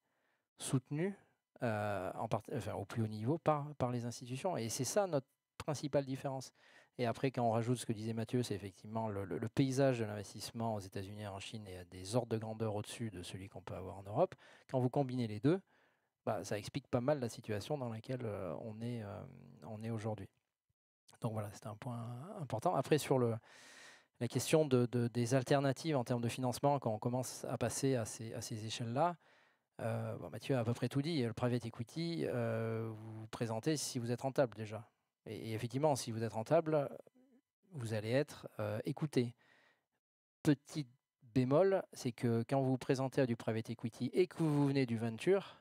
soutenu au plus haut niveau par les institutions. Et c'est ça notre principale différence. Et après, quand on rajoute ce que disait Mathieu, c'est effectivement le paysage de l'investissement aux États-Unis et en Chine est à des ordres de grandeur au-dessus de celui qu'on peut avoir en Europe. Quand vous combinez les deux, ça explique pas mal la situation dans laquelle on est aujourd'hui. Donc voilà, c'est un point important. Après, sur la question des alternatives en termes de financement, quand on commence à passer à ces échelles-là, Mathieu a à peu près tout dit. Le private equity, vous vous présentez si vous êtes rentable déjà. Et effectivement, si vous êtes rentable, vous allez être écouté. Petit bémol, c'est que quand vous vous présentez à du private equity et que vous venez du venture,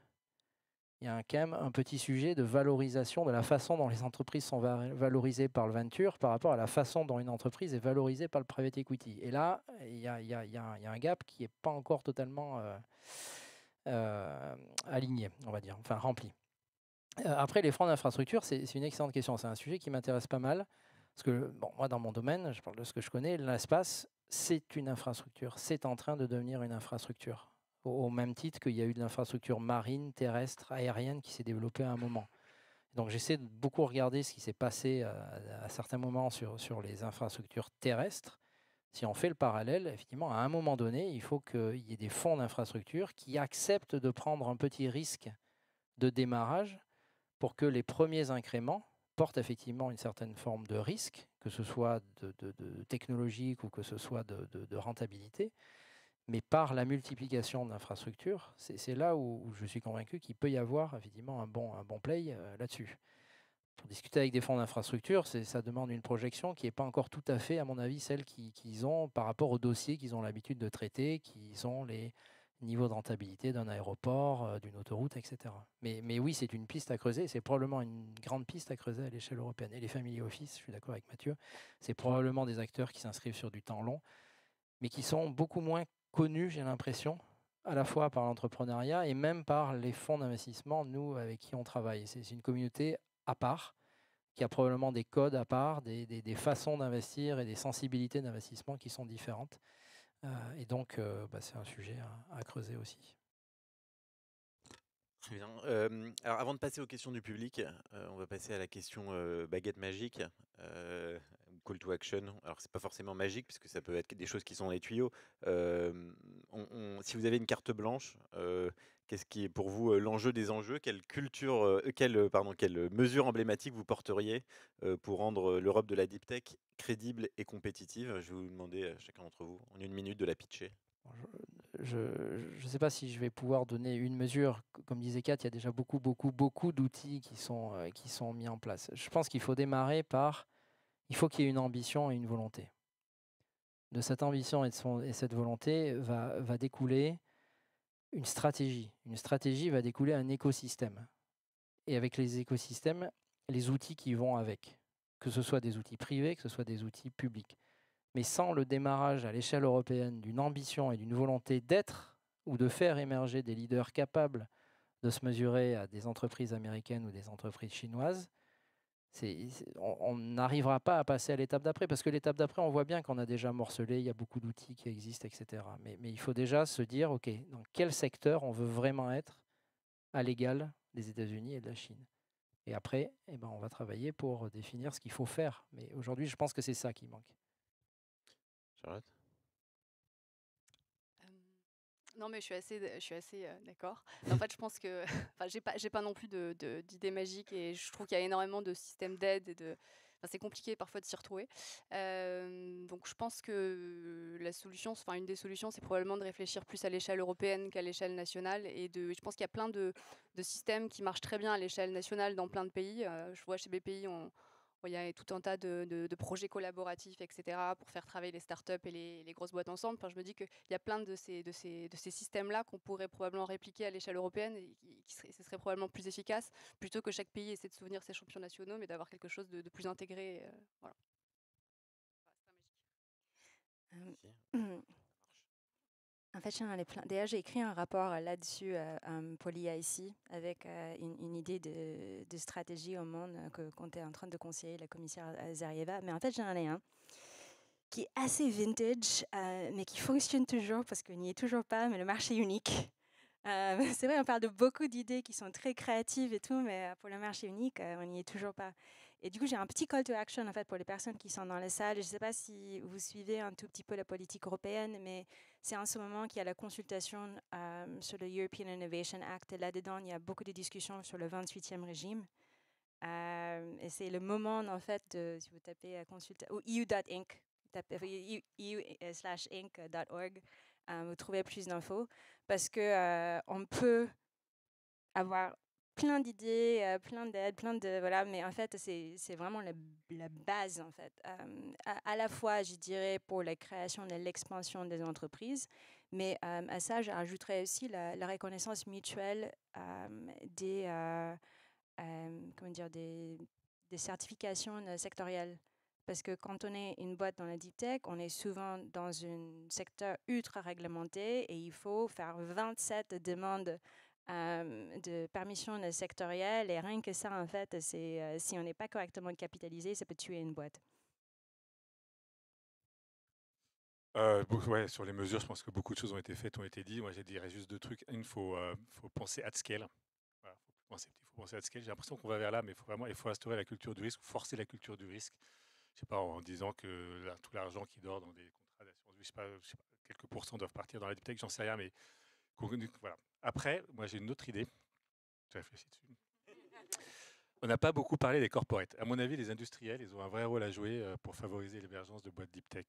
il y a quand même un petit sujet de valorisation de la façon dont les entreprises sont valorisées par le venture par rapport à la façon dont une entreprise est valorisée par le private equity. Et là, il y a un gap qui n'est pas encore totalement aligné, on va dire, enfin rempli. Après, les fonds d'infrastructure, c'est une excellente question. C'est un sujet qui m'intéresse pas mal. Parce que, moi, dans mon domaine, je parle de ce que je connais, l'espace, c'est une infrastructure. C'est en train de devenir une infrastructure. Au même titre qu'il y a eu de l'infrastructure marine, terrestre, aérienne qui s'est développée à un moment. Donc j'essaie de beaucoup regarder ce qui s'est passé à certains moments sur les infrastructures terrestres. Si on fait le parallèle, effectivement, à un moment donné, il faut qu'il y ait des fonds d'infrastructure qui acceptent de prendre un petit risque de démarrage pour que les premiers incréments comporte effectivement une certaine forme de risque, que ce soit de technologique ou que ce soit de rentabilité. Mais par la multiplication d'infrastructures, c'est là où je suis convaincu qu'il peut y avoir effectivement un bon play là-dessus. Pour discuter avec des fonds d'infrastructure, ça demande une projection qui n'est pas encore tout à fait, à mon avis, celle qu'ils ont par rapport aux dossiers qu'ils ont l'habitude de traiter, qui sont les niveaux de rentabilité d'un aéroport, d'une autoroute, etc. Mais oui, c'est une piste à creuser, c'est probablement une grande piste à creuser à l'échelle européenne. Et les family office, je suis d'accord avec Mathieu, c'est probablement des acteurs qui s'inscrivent sur du temps long, mais qui sont beaucoup moins connus, j'ai l'impression, à la fois par l'entrepreneuriat et même par les fonds d'investissement, nous, avec qui on travaille. C'est une communauté à part, qui a probablement des codes à part, des façons d'investir et des sensibilités d'investissement qui sont différentes. Et donc, c'est un sujet à creuser aussi. Très bien. Alors, avant de passer aux questions du public, on va passer à la question baguette magique, call to action. Alors, c'est pas forcément magique, puisque ça peut être des choses qui sont dans les tuyaux. Si vous avez une carte blanche, qu'est-ce qui est pour vous l'enjeu des enjeux? Quelle mesure emblématique vous porteriez pour rendre l'Europe de la deep tech crédible et compétitive? Je vais vous demander à chacun d'entre vous, en une minute, de la pitcher. Je ne sais pas si je vais pouvoir donner une mesure. Comme disait Kat, il y a déjà beaucoup d'outils qui sont mis en place. Je pense qu'il faut démarrer par... Il faut qu'il y ait une ambition et une volonté. De cette ambition et cette volonté va découler une stratégie. Une stratégie va découler un écosystème. Et avec les écosystèmes, les outils qui vont avec. Que ce soit des outils privés, que ce soit des outils publics. Mais sans le démarrage à l'échelle européenne d'une ambition et d'une volonté d'être ou de faire émerger des leaders capables de se mesurer à des entreprises américaines ou des entreprises chinoises, on n'arrivera pas à passer à l'étape d'après. Parce que l'étape d'après, on voit bien qu'on a déjà morcelé, il y a beaucoup d'outils qui existent, etc. Mais il faut déjà se dire, OK, dans quel secteur on veut vraiment être à l'égal des États-Unis et de la Chine. Et après, on va travailler pour définir ce qu'il faut faire. Mais aujourd'hui, je pense que c'est ça qui manque. Charlotte? Non, mais je suis assez d'accord. En fait, je pense que, j'ai pas non plus d'idées magiques et je trouve qu'il y a énormément de systèmes d'aide et c'est compliqué parfois de s'y retrouver. Donc, je pense que une des solutions, c'est probablement de réfléchir plus à l'échelle européenne qu'à l'échelle nationale je pense qu'il y a plein de systèmes qui marchent très bien à l'échelle nationale dans plein de pays. Je vois chez BPI, il y a tout un tas de projets collaboratifs, etc., pour faire travailler les startups et les grosses boîtes ensemble. Enfin, je me dis qu'il y a plein de ces systèmes-là qu'on pourrait probablement répliquer à l'échelle européenne et ce serait probablement plus efficace, plutôt que chaque pays essaie de souvenir ses champions nationaux, mais d'avoir quelque chose de plus intégré. Voilà. En fait, j'en ai plein. D'ailleurs, j'ai écrit un rapport là-dessus pour l'IIC avec une idée de stratégie au monde qu'on est en train de conseiller la commissaire Zarieva. Mais en fait, j'en ai un qui est assez vintage, mais qui fonctionne toujours parce qu'on n'y est toujours pas, mais le marché unique. C'est vrai, on parle de beaucoup d'idées qui sont très créatives et tout, mais pour le marché unique, on n'y est toujours pas. Et du coup, j'ai un petit call to action en fait pour les personnes qui sont dans la salle. Je ne sais pas si vous suivez un tout petit peu la politique européenne, mais c'est en ce moment qu'il y a la consultation sur le European Innovation Act. Et là-dedans, il y a beaucoup de discussions sur le 28e régime. Et c'est le moment, en fait, si vous tapez ou EU.inc, tapez EU/inc.org, vous trouvez plus d'infos. Parce qu'on peut avoir plein d'idées, plein d'aides, voilà, mais en fait, c'est vraiment la base, en fait. À la fois, je dirais, pour la création et l'expansion des entreprises, mais à ça, j'ajouterais aussi la reconnaissance mutuelle des certifications sectorielles. Parce que quand on est une boîte dans la deep tech, on est souvent dans un secteur ultra réglementé et il faut faire 27 demandes de permission sectorielle. Et rien que ça, en fait, si on n'est pas correctement capitalisé, ça peut tuer une boîte. Ouais, sur les mesures, je pense que beaucoup de choses ont été faites, ont été dites. Moi, j'ai dirais juste deux trucs. Une, faut penser at scale. Voilà, faut penser at scale. J'ai l'impression qu'on va vers là, mais il faut instaurer la culture du risque, forcer la culture du risque. Je sais pas, en disant que tout l'argent qui dort dans des contrats d'assurance, je sais pas, quelques pourcents doivent partir dans la deep tech, j'en sais rien, mais voilà. Après, moi, j'ai une autre idée. Je réfléchis dessus. On n'a pas beaucoup parlé des corporates. À mon avis, les industriels, ils ont un vrai rôle à jouer pour favoriser l'émergence de boîtes deep tech.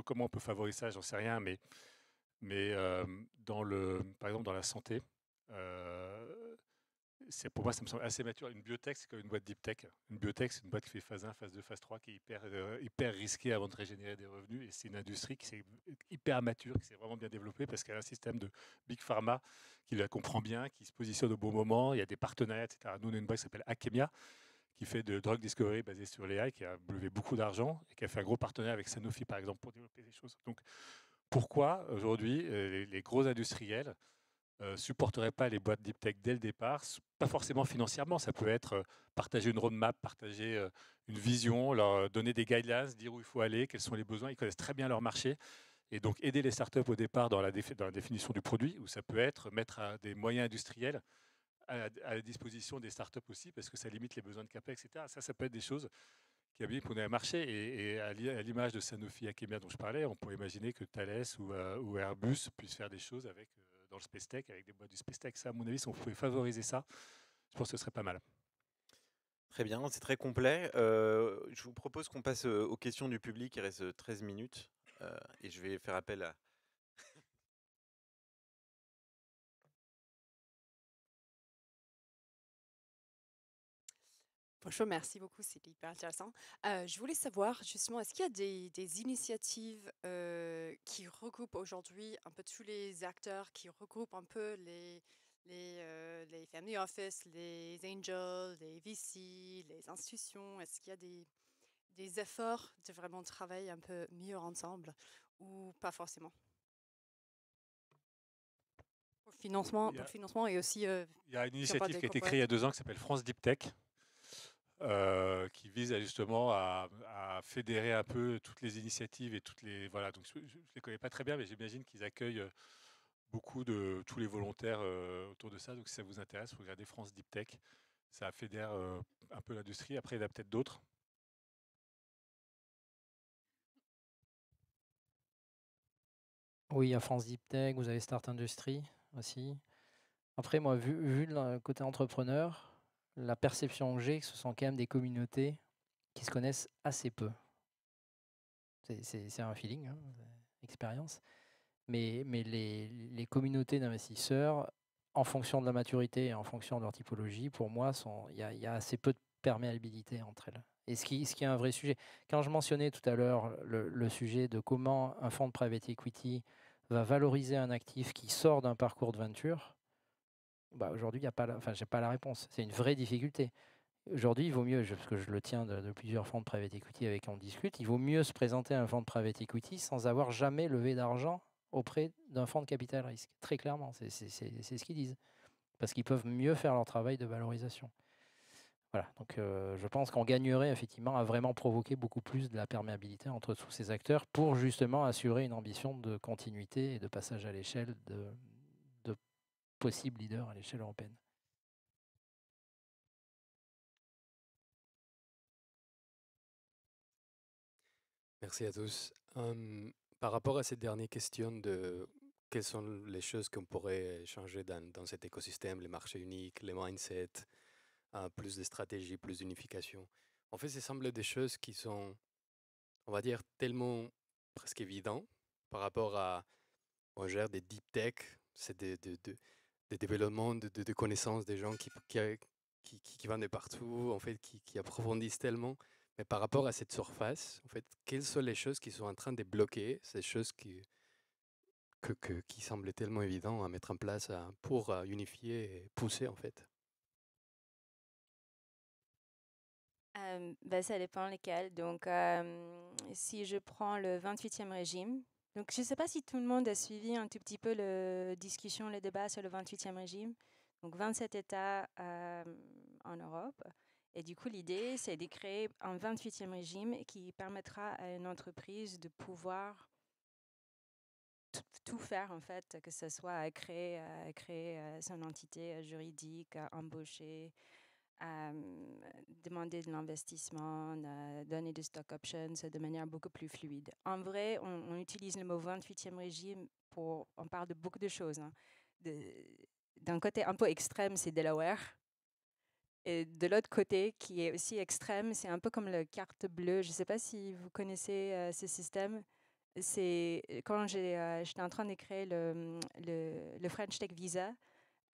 Comment on peut favoriser ça? J'en sais rien, mais par exemple, dans la santé, pour moi, ça me semble assez mature. Une biotech, c'est comme une boîte deep tech. Une biotech, c'est une boîte qui fait phase 1, phase 2, phase 3, qui est hyper risquée avant de régénérer des revenus. Et c'est une industrie qui est hyper mature, qui s'est vraiment bien développée parce qu'elle a un système de big pharma qui la comprend bien, qui se positionne au bon moment. Il y a des partenariats, etc. Nous, on a une boîte qui s'appelle Akemia, qui fait de drug discovery basée sur l'AI, qui a levé beaucoup d'argent et qui a fait un gros partenariat avec Sanofi, par exemple, pour développer des choses. Donc, pourquoi aujourd'hui les gros industriels supporterait pas les boîtes deep tech dès le départ, pas forcément financièrement, ça peut être partager une roadmap, partager une vision, leur donner des guidelines, dire où il faut aller, quels sont les besoins, ils connaissent très bien leur marché, et donc aider les startups au départ dans la définition du produit, ou ça peut être mettre des moyens industriels à la disposition des startups aussi, parce que ça limite les besoins de CAPEX, etc. Ça peut être des choses qui habilitent pour un marché, et à l'image de Sanofi Akemia dont je parlais, on pourrait imaginer que Thales ou Airbus puissent faire des choses avec dans le space tech, avec des boîtes du space tech. Ça, à mon avis, si on pouvait favoriser ça, je pense que ce serait pas mal. Très bien, c'est très complet. Je vous propose qu'on passe aux questions du public. Il reste 13 minutes et je vais faire appel à... Bonjour, merci beaucoup, c'était hyper intéressant. Je voulais savoir justement, est-ce qu'il y a des initiatives qui regroupent aujourd'hui un peu tous les acteurs, qui regroupent un peu les family office, les angels, les VC, les institutions? Est-ce qu'il y a des efforts de vraiment travailler un peu mieux ensemble ou pas forcément? Pour le financement et aussi... il y a une initiative qui a été créée il y a 2 ans qui s'appelle France Deep Tech, qui vise justement à fédérer un peu toutes les initiatives et toutes les... Voilà, donc je ne les connais pas très bien, mais j'imagine qu'ils accueillent beaucoup de tous les volontaires autour de ça. Donc si ça vous intéresse, vous regardez France Deep Tech. Ça fédère un peu l'industrie. Après, il y en a peut-être d'autres. Oui, il y a France Deep Tech, vous avez Start Industry aussi. Après, moi, vu le côté entrepreneur, la perception que j'ai, que ce sont quand même des communautés qui se connaissent assez peu. C'est un feeling, hein, expérience. Mais les communautés d'investisseurs, en fonction de la maturité et en fonction de leur typologie, pour moi, il y a assez peu de perméabilité entre elles. Et ce qui est un vrai sujet. Quand je mentionnais tout à l'heure le sujet de comment un fonds de private equity va valoriser un actif qui sort d'un parcours de venture, bah aujourd'hui, j'ai pas la réponse. C'est une vraie difficulté. Aujourd'hui, il vaut mieux, parce que je le tiens de plusieurs fonds de private equity avec qui on discute, il vaut mieux se présenter à un fonds de private equity sans avoir jamais levé d'argent auprès d'un fonds de capital risque. Très clairement, c'est ce qu'ils disent. Parce qu'ils peuvent mieux faire leur travail de valorisation. Voilà, donc je pense qu'on gagnerait effectivement à vraiment provoquer beaucoup plus de la perméabilité entre tous ces acteurs pour justement assurer une ambition de continuité et de passage à l'échelle de possibles leaders à l'échelle européenne. Merci à tous. Par rapport à cette dernière question de quelles sont les choses qu'on pourrait changer dans cet écosystème, les marchés uniques, les mindsets, plus de stratégie, plus d'unification. En fait, ça semble des choses qui sont, on va dire, tellement presque évidentes par rapport à, on gère des deep tech, c'est des développements de connaissances des gens qui vont de partout, en fait, qui approfondissent tellement. Mais par rapport à cette surface, en fait, quelles sont les choses qui sont en train de bloquer, ces choses qui semblent tellement évidentes à mettre en place pour unifier et pousser, en fait? Ça dépend lesquels. Donc, si je prends le 28e régime, donc je ne sais pas si tout le monde a suivi un tout petit peu la discussion, le débat sur le 28e régime. Donc, 27 États en Europe. Et du coup, l'idée, c'est de créer un 28e régime qui permettra à une entreprise de pouvoir tout faire, en fait, que ce soit créer son entité juridique, embaucher, demander de l'investissement, donner des stock options de manière beaucoup plus fluide. En vrai, on utilise le mot 28e régime on parle de beaucoup de choses. Hein. D'un côté un peu extrême, c'est Delaware. Et de l'autre côté, qui est aussi extrême, c'est un peu comme la carte bleue. Je ne sais pas si vous connaissez ce système. C'est quand j'étais en train de créer le French Tech Visa,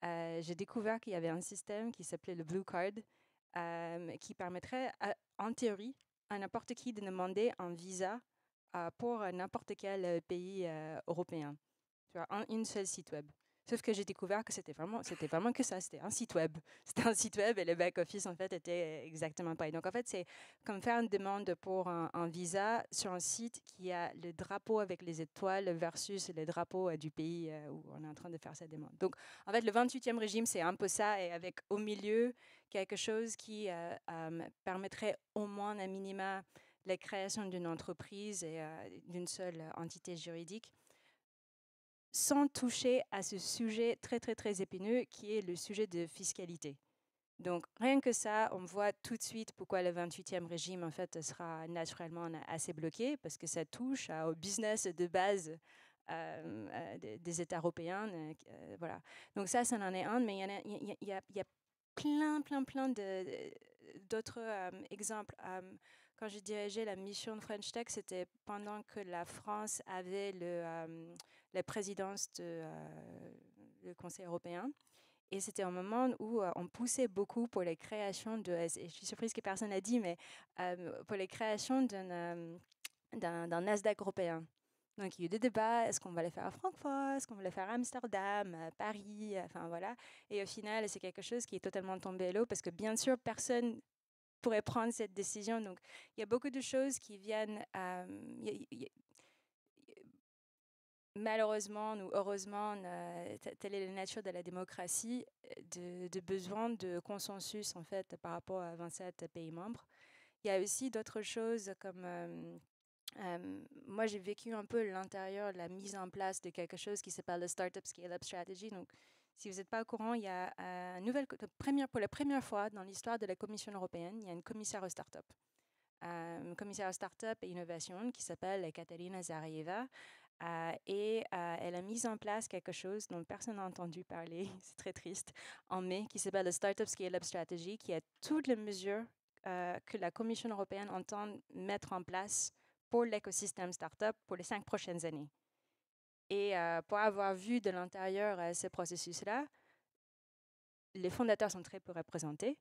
j'ai découvert qu'il y avait un système qui s'appelait le Blue Card, qui permettrait, en théorie, à n'importe qui de demander un visa pour n'importe quel pays européen. Tu vois, une seule site web. Sauf que j'ai découvert que c'était vraiment que ça, c'était un site web. C'était un site web et le back-office, en fait, était exactement pareil. Donc, en fait, c'est comme faire une demande pour un visa sur un site qui a le drapeau avec les étoiles versus le drapeau du pays où on est en train de faire sa demande. Donc, en fait, le 28e régime, c'est un peu ça, et avec au milieu quelque chose qui permettrait au moins, à minima, la création d'une entreprise et d'une seule entité juridique, sans toucher à ce sujet très, très, très épineux qui est le sujet de fiscalité. Donc, rien que ça, on voit tout de suite pourquoi le 28e régime, en fait, sera naturellement assez bloqué, parce que ça touche au business de base des États européens. Voilà. Donc ça en est un, mais il y a plein d'autres exemples. Quand j'ai dirigé la mission de French Tech, c'était pendant que la France avait la présidence du Conseil européen. Et c'était un moment où on poussait beaucoup pour les créations de, et je suis surprise que personne n'a dit, mais pour les créations d'un Nasdaq européen. Donc, il y a eu des débats, est-ce qu'on va les faire à Francfort, est-ce qu'on va les faire à Amsterdam, à Paris, enfin voilà. Et au final, c'est quelque chose qui est totalement tombé à l'eau parce que bien sûr, personne pourrait prendre cette décision. Donc, il y a beaucoup de choses qui viennent, malheureusement ou heureusement, telle est la nature de la démocratie, de besoin de consensus en fait par rapport à 27 pays membres. Il y a aussi d'autres choses comme moi j'ai vécu un peu l'intérieur, la mise en place de quelque chose qui s'appelle le Startup Scale-Up Strategy. Donc, si vous n'êtes pas au courant, il y a pour la première fois dans l'histoire de la Commission européenne, il y a une commissaire aux startups. Une commissaire aux startups et innovation qui s'appelle Katarina Zarieva. Et elle a mis en place quelque chose dont personne n'a entendu parler, c'est très triste, en mai, qui s'appelle le Startup Scale-Up Strategy, qui a toutes les mesures que la Commission européenne entend mettre en place pour l'écosystème startup pour les 5 prochaines années. Et pour avoir vu de l'intérieur ce processus-là, les fondateurs sont très peu représentés.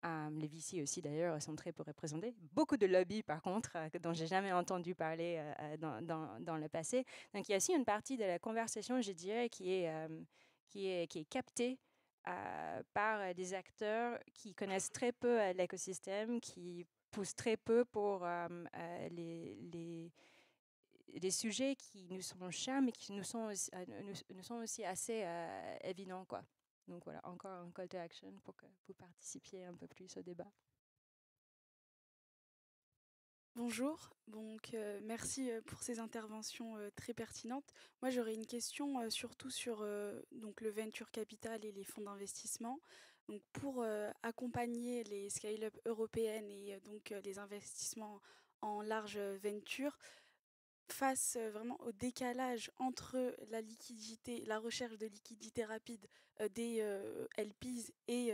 Les VC aussi, d'ailleurs, sont très peu représentés. Beaucoup de lobbies, par contre, dont j'ai jamais entendu parler dans le passé. Donc, il y a aussi une partie de la conversation, je dirais, qui est captée par des acteurs qui connaissent très peu l'écosystème, qui poussent très peu pour les sujets qui nous sont chers, mais qui nous sont aussi assez évidents, quoi. Donc voilà, encore un call to action pour que vous participiez un peu plus au débat. Bonjour, donc merci pour ces interventions très pertinentes. Moi j'aurais une question surtout sur donc le venture capital et les fonds d'investissement. Donc pour accompagner les scale-up européennes et donc les investissements en large venture, face vraiment au décalage entre la liquidité, la recherche de liquidité rapide des LPs et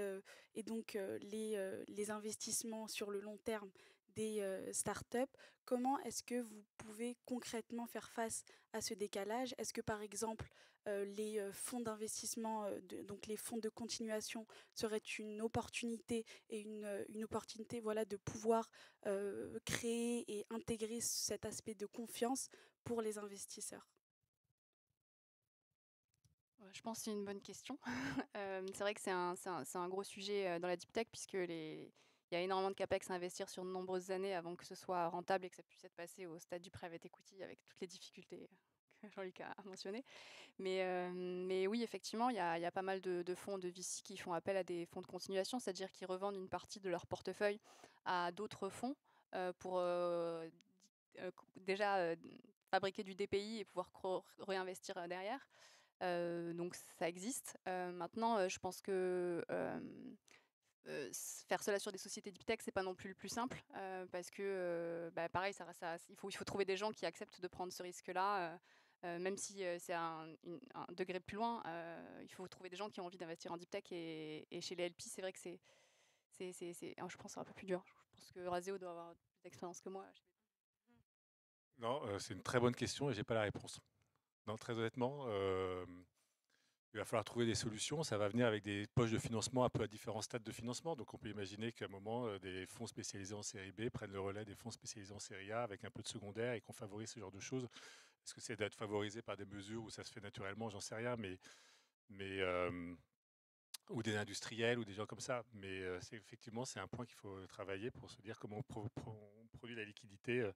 donc les investissements sur le long terme des startups, comment est-ce que vous pouvez concrètement faire face à ce décalage? Est-ce que par exemple les fonds d'investissement, donc les fonds de continuation seraient une opportunité et une opportunité voilà, de pouvoir créer et intégrer cet aspect de confiance pour les investisseurs? Je pense que c'est une bonne question. C'est vrai que c'est un gros sujet dans la deep tech, puisque il y a énormément de capex à investir sur de nombreuses années avant que ce soit rentable et que ça puisse être passé au stade du private equity avec toutes les difficultés que Jean-Luc a mentionnées. Mais oui, effectivement, il y a pas mal de fonds de VC qui font appel à des fonds de continuation, c'est-à-dire qu'ils revendent une partie de leur portefeuille à d'autres fonds pour déjà fabriquer du DPI et pouvoir réinvestir derrière. Donc ça existe. Maintenant, je pense que faire cela sur des sociétés deep tech, c'est pas non plus le plus simple, parce que pareil, il faut trouver des gens qui acceptent de prendre ce risque-là. Même si c'est un degré plus loin, il faut trouver des gens qui ont envie d'investir en deep tech. Et chez les LP, c'est vrai que je pense que c'est un peu plus dur. Je pense que Raseo doit avoir plus d'expérience que moi. Non, c'est une très bonne question et j'ai pas la réponse. Non, très honnêtement, il va falloir trouver des solutions. Ça va venir avec des poches de financement un peu à différents stades de financement. Donc on peut imaginer qu'à un moment, des fonds spécialisés en série B prennent le relais des fonds spécialisés en série A avec un peu de secondaire et qu'on favorise ce genre de choses. Est-ce que c'est d'être favorisé par des mesures où ça se fait naturellement? J'en sais rien, mais ou des industriels ou des gens comme ça. Mais effectivement, c'est un point qu'il faut travailler pour se dire comment on produit la liquidité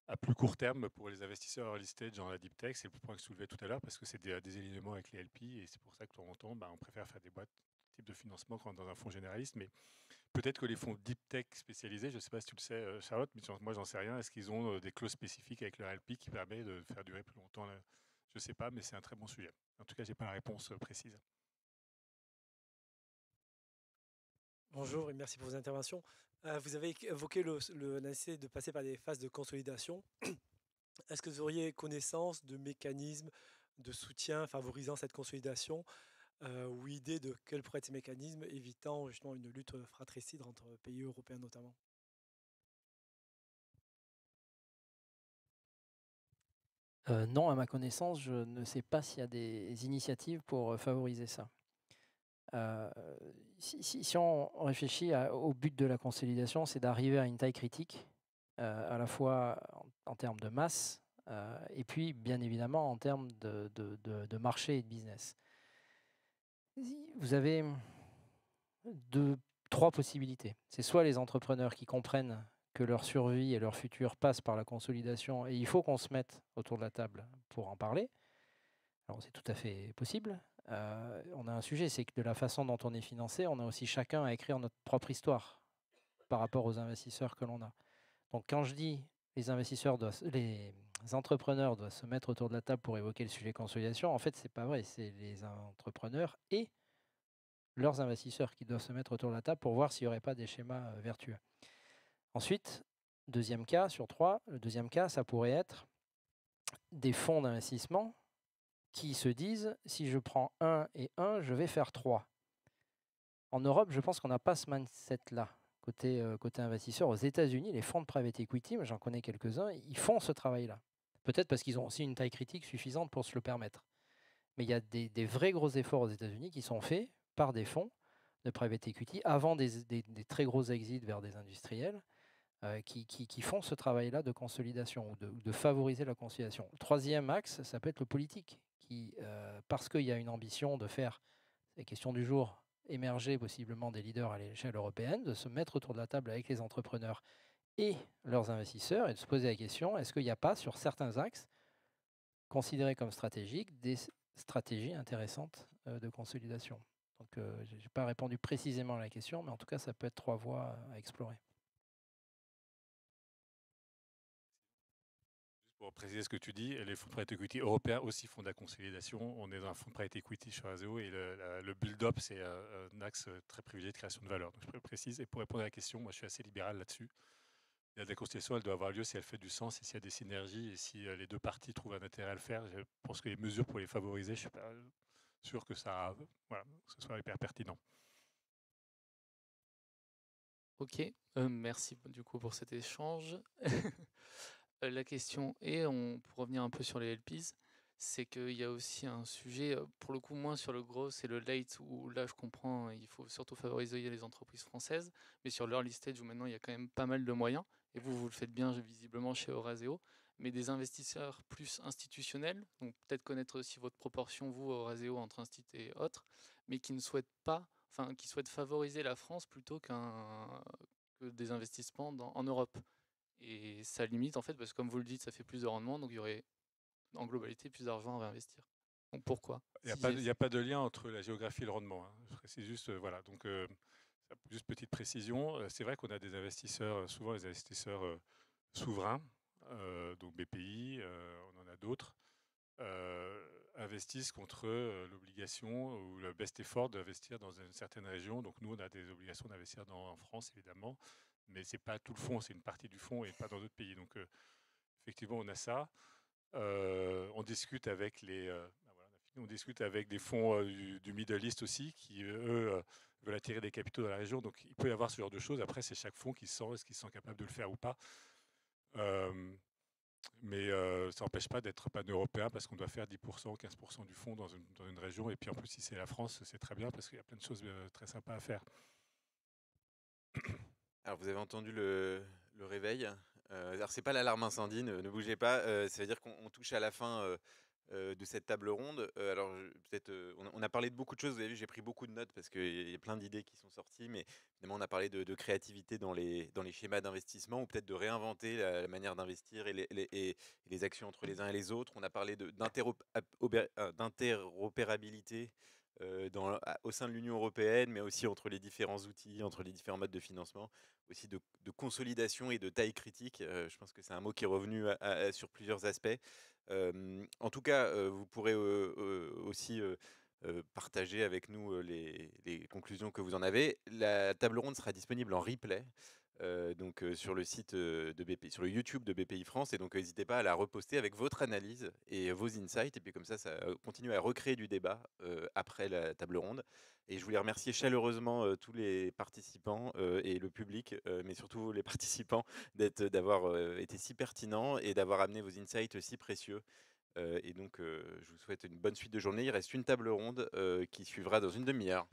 à plus court terme pour les investisseurs early stage dans la deep tech. C'est le point que je soulevais tout à l'heure parce que c'est des alignements avec les LP et c'est pour ça que de temps en temps, on préfère faire des boîtes type de financement quand dans un fonds généraliste. Mais peut-être que les fonds deep tech spécialisés, je ne sais pas si tu le sais, Charlotte, mais moi, j'en sais rien. Est-ce qu'ils ont des clauses spécifiques avec leur LP qui permet de faire durer plus longtemps Je ne sais pas, mais c'est un très bon sujet. En tout cas, je n'ai pas la réponse précise. Bonjour et merci pour vos interventions. Vous avez évoqué la nécessité de passer par des phases de consolidation. Est-ce que vous auriez connaissance de mécanismes de soutien favorisant cette consolidation ou idée de quels pourraient être ces mécanismes évitant justement une lutte fratricide entre pays européens notamment? Non, à ma connaissance, je ne sais pas s'il y a des initiatives pour favoriser ça. Si on réfléchit au but de la consolidation, c'est d'arriver à une taille critique, à la fois en termes de masse, et puis bien évidemment en termes de marché et de business. Vous avez trois possibilités. C'est soit les entrepreneurs qui comprennent que leur survie et leur futur passent par la consolidation, et il faut qu'on se mette autour de la table pour en parler. Alors c'est tout à fait possible. On a un sujet, c'est que de la façon dont on est financé, on a aussi chacun à écrire notre propre histoire par rapport aux investisseurs que l'on a. Donc quand je dis les entrepreneurs doivent se mettre autour de la table pour évoquer le sujet consolidation, en fait c'est pas vrai, c'est les entrepreneurs et leurs investisseurs qui doivent se mettre autour de la table pour voir s'il n'y aurait pas des schémas vertueux. Ensuite, deuxième cas sur trois, le deuxième cas, ça pourrait être des fonds d'investissement qui se disent, si je prends 1 et 1, je vais faire 3. En Europe, je pense qu'on n'a pas ce mindset-là, côté investisseur. Aux États-Unis, les fonds de private equity, j'en connais quelques-uns, ils font ce travail-là. Peut-être parce qu'ils ont aussi une taille critique suffisante pour se le permettre. Mais il y a des vrais gros efforts aux États-Unis qui sont faits par des fonds de private equity avant des très gros exits vers des industriels qui font ce travail-là de consolidation ou de favoriser la consolidation. Le troisième axe, ça peut être le politique, qui, parce qu'il y a une ambition de faire, c'est la question du jour, émerger possiblement des leaders à l'échelle européenne, de se mettre autour de la table avec les entrepreneurs et leurs investisseurs et de se poser la question, est-ce qu'il n'y a pas sur certains axes considérés comme stratégiques des stratégies intéressantes de consolidation? Donc je n'ai pas répondu précisément à la question, mais en tout cas, ça peut être trois voies à explorer. Pour préciser ce que tu dis, les fonds de private equity européens aussi font de la consolidation. On est dans un fonds de private equity chez Raseo et le build-up, c'est un axe très privilégié de création de valeur. Donc je précise. Et pour répondre à la question, moi je suis assez libéral là-dessus. La consolidation, elle doit avoir lieu si elle fait du sens et s'il y a des synergies et si les deux parties trouvent un intérêt à le faire. Je pense que les mesures pour les favoriser, je ne suis pas sûr que ça, que ce soit hyper pertinent. Ok, merci du coup pour cet échange. La question est, pour revenir un peu sur les LPs, c'est qu'il y a aussi un sujet, pour le coup moins sur le gros, c'est le late, où là je comprends, il faut surtout favoriser les entreprises françaises, mais sur l'early stage où maintenant il y a quand même pas mal de moyens, et vous le faites bien visiblement chez Euraseo, mais des investisseurs plus institutionnels, donc peut-être connaître aussi votre proportion, vous, Euraseo, entre instituts et autres, mais qui ne souhaitent pas, enfin qui souhaitent favoriser la France plutôt que des investissements en Europe. Et ça limite en fait, parce que comme vous le dites, ça fait plus de rendement, donc il y aurait en globalité plus d'argent à réinvestir. Donc pourquoi? Il n'y a pas de lien entre la géographie et le rendement. C'est juste, voilà. Donc, juste petite précision. C'est vrai qu'on a des investisseurs, souvent les investisseurs souverains, donc BPI, on en a d'autres, investissent contre l'obligation ou le best effort d'investir dans une certaine région. Donc nous, on a des obligations d'investir en France, évidemment, mais ce n'est pas tout le fonds, c'est une partie du fonds et pas dans d'autres pays. Donc effectivement, on a ça. On discute avec on discute avec des fonds du Middle East aussi, qui eux veulent attirer des capitaux dans la région. Donc il peut y avoir ce genre de choses. Après, c'est chaque fonds qui sent est-ce qu'ils sont capables de le faire ou pas. Mais ça n'empêche pas d'être pan-européen parce qu'on doit faire 10%, 15% du fonds dans une région. Et puis en plus, si c'est la France, c'est très bien parce qu'il y a plein de choses très sympas à faire. Alors, vous avez entendu le réveil. Alors, c'est pas l'alarme incendie, ne bougez pas. Ça veut dire qu'on touche à la fin de cette table ronde. Alors, peut-être, on a parlé de beaucoup de choses. Vous avez vu, j'ai pris beaucoup de notes parce qu'il y a plein d'idées qui sont sorties. Mais évidemment, on a parlé de créativité dans les schémas d'investissement ou peut-être de réinventer la manière d'investir et les actions entre les uns et les autres. On a parlé d'interopérabilité au sein de l'Union européenne, mais aussi entre les différents outils, entre les différents modes de financement, aussi de consolidation et de taille critique. Je pense que c'est un mot qui est revenu sur plusieurs aspects. En tout cas, vous pourrez aussi partager avec nous les conclusions que vous en avez. La table ronde sera disponible en replay. Donc sur le site de BPI, sur le YouTube de BPI France, et donc n'hésitez pas à la reposter avec votre analyse et vos insights, et puis comme ça continue à recréer du débat après la table ronde. Et je voulais remercier chaleureusement tous les participants et le public, mais surtout les participants, d'avoir été si pertinents et d'avoir amené vos insights si précieux. Et donc je vous souhaite une bonne suite de journée. Il reste une table ronde qui suivra dans une demi-heure.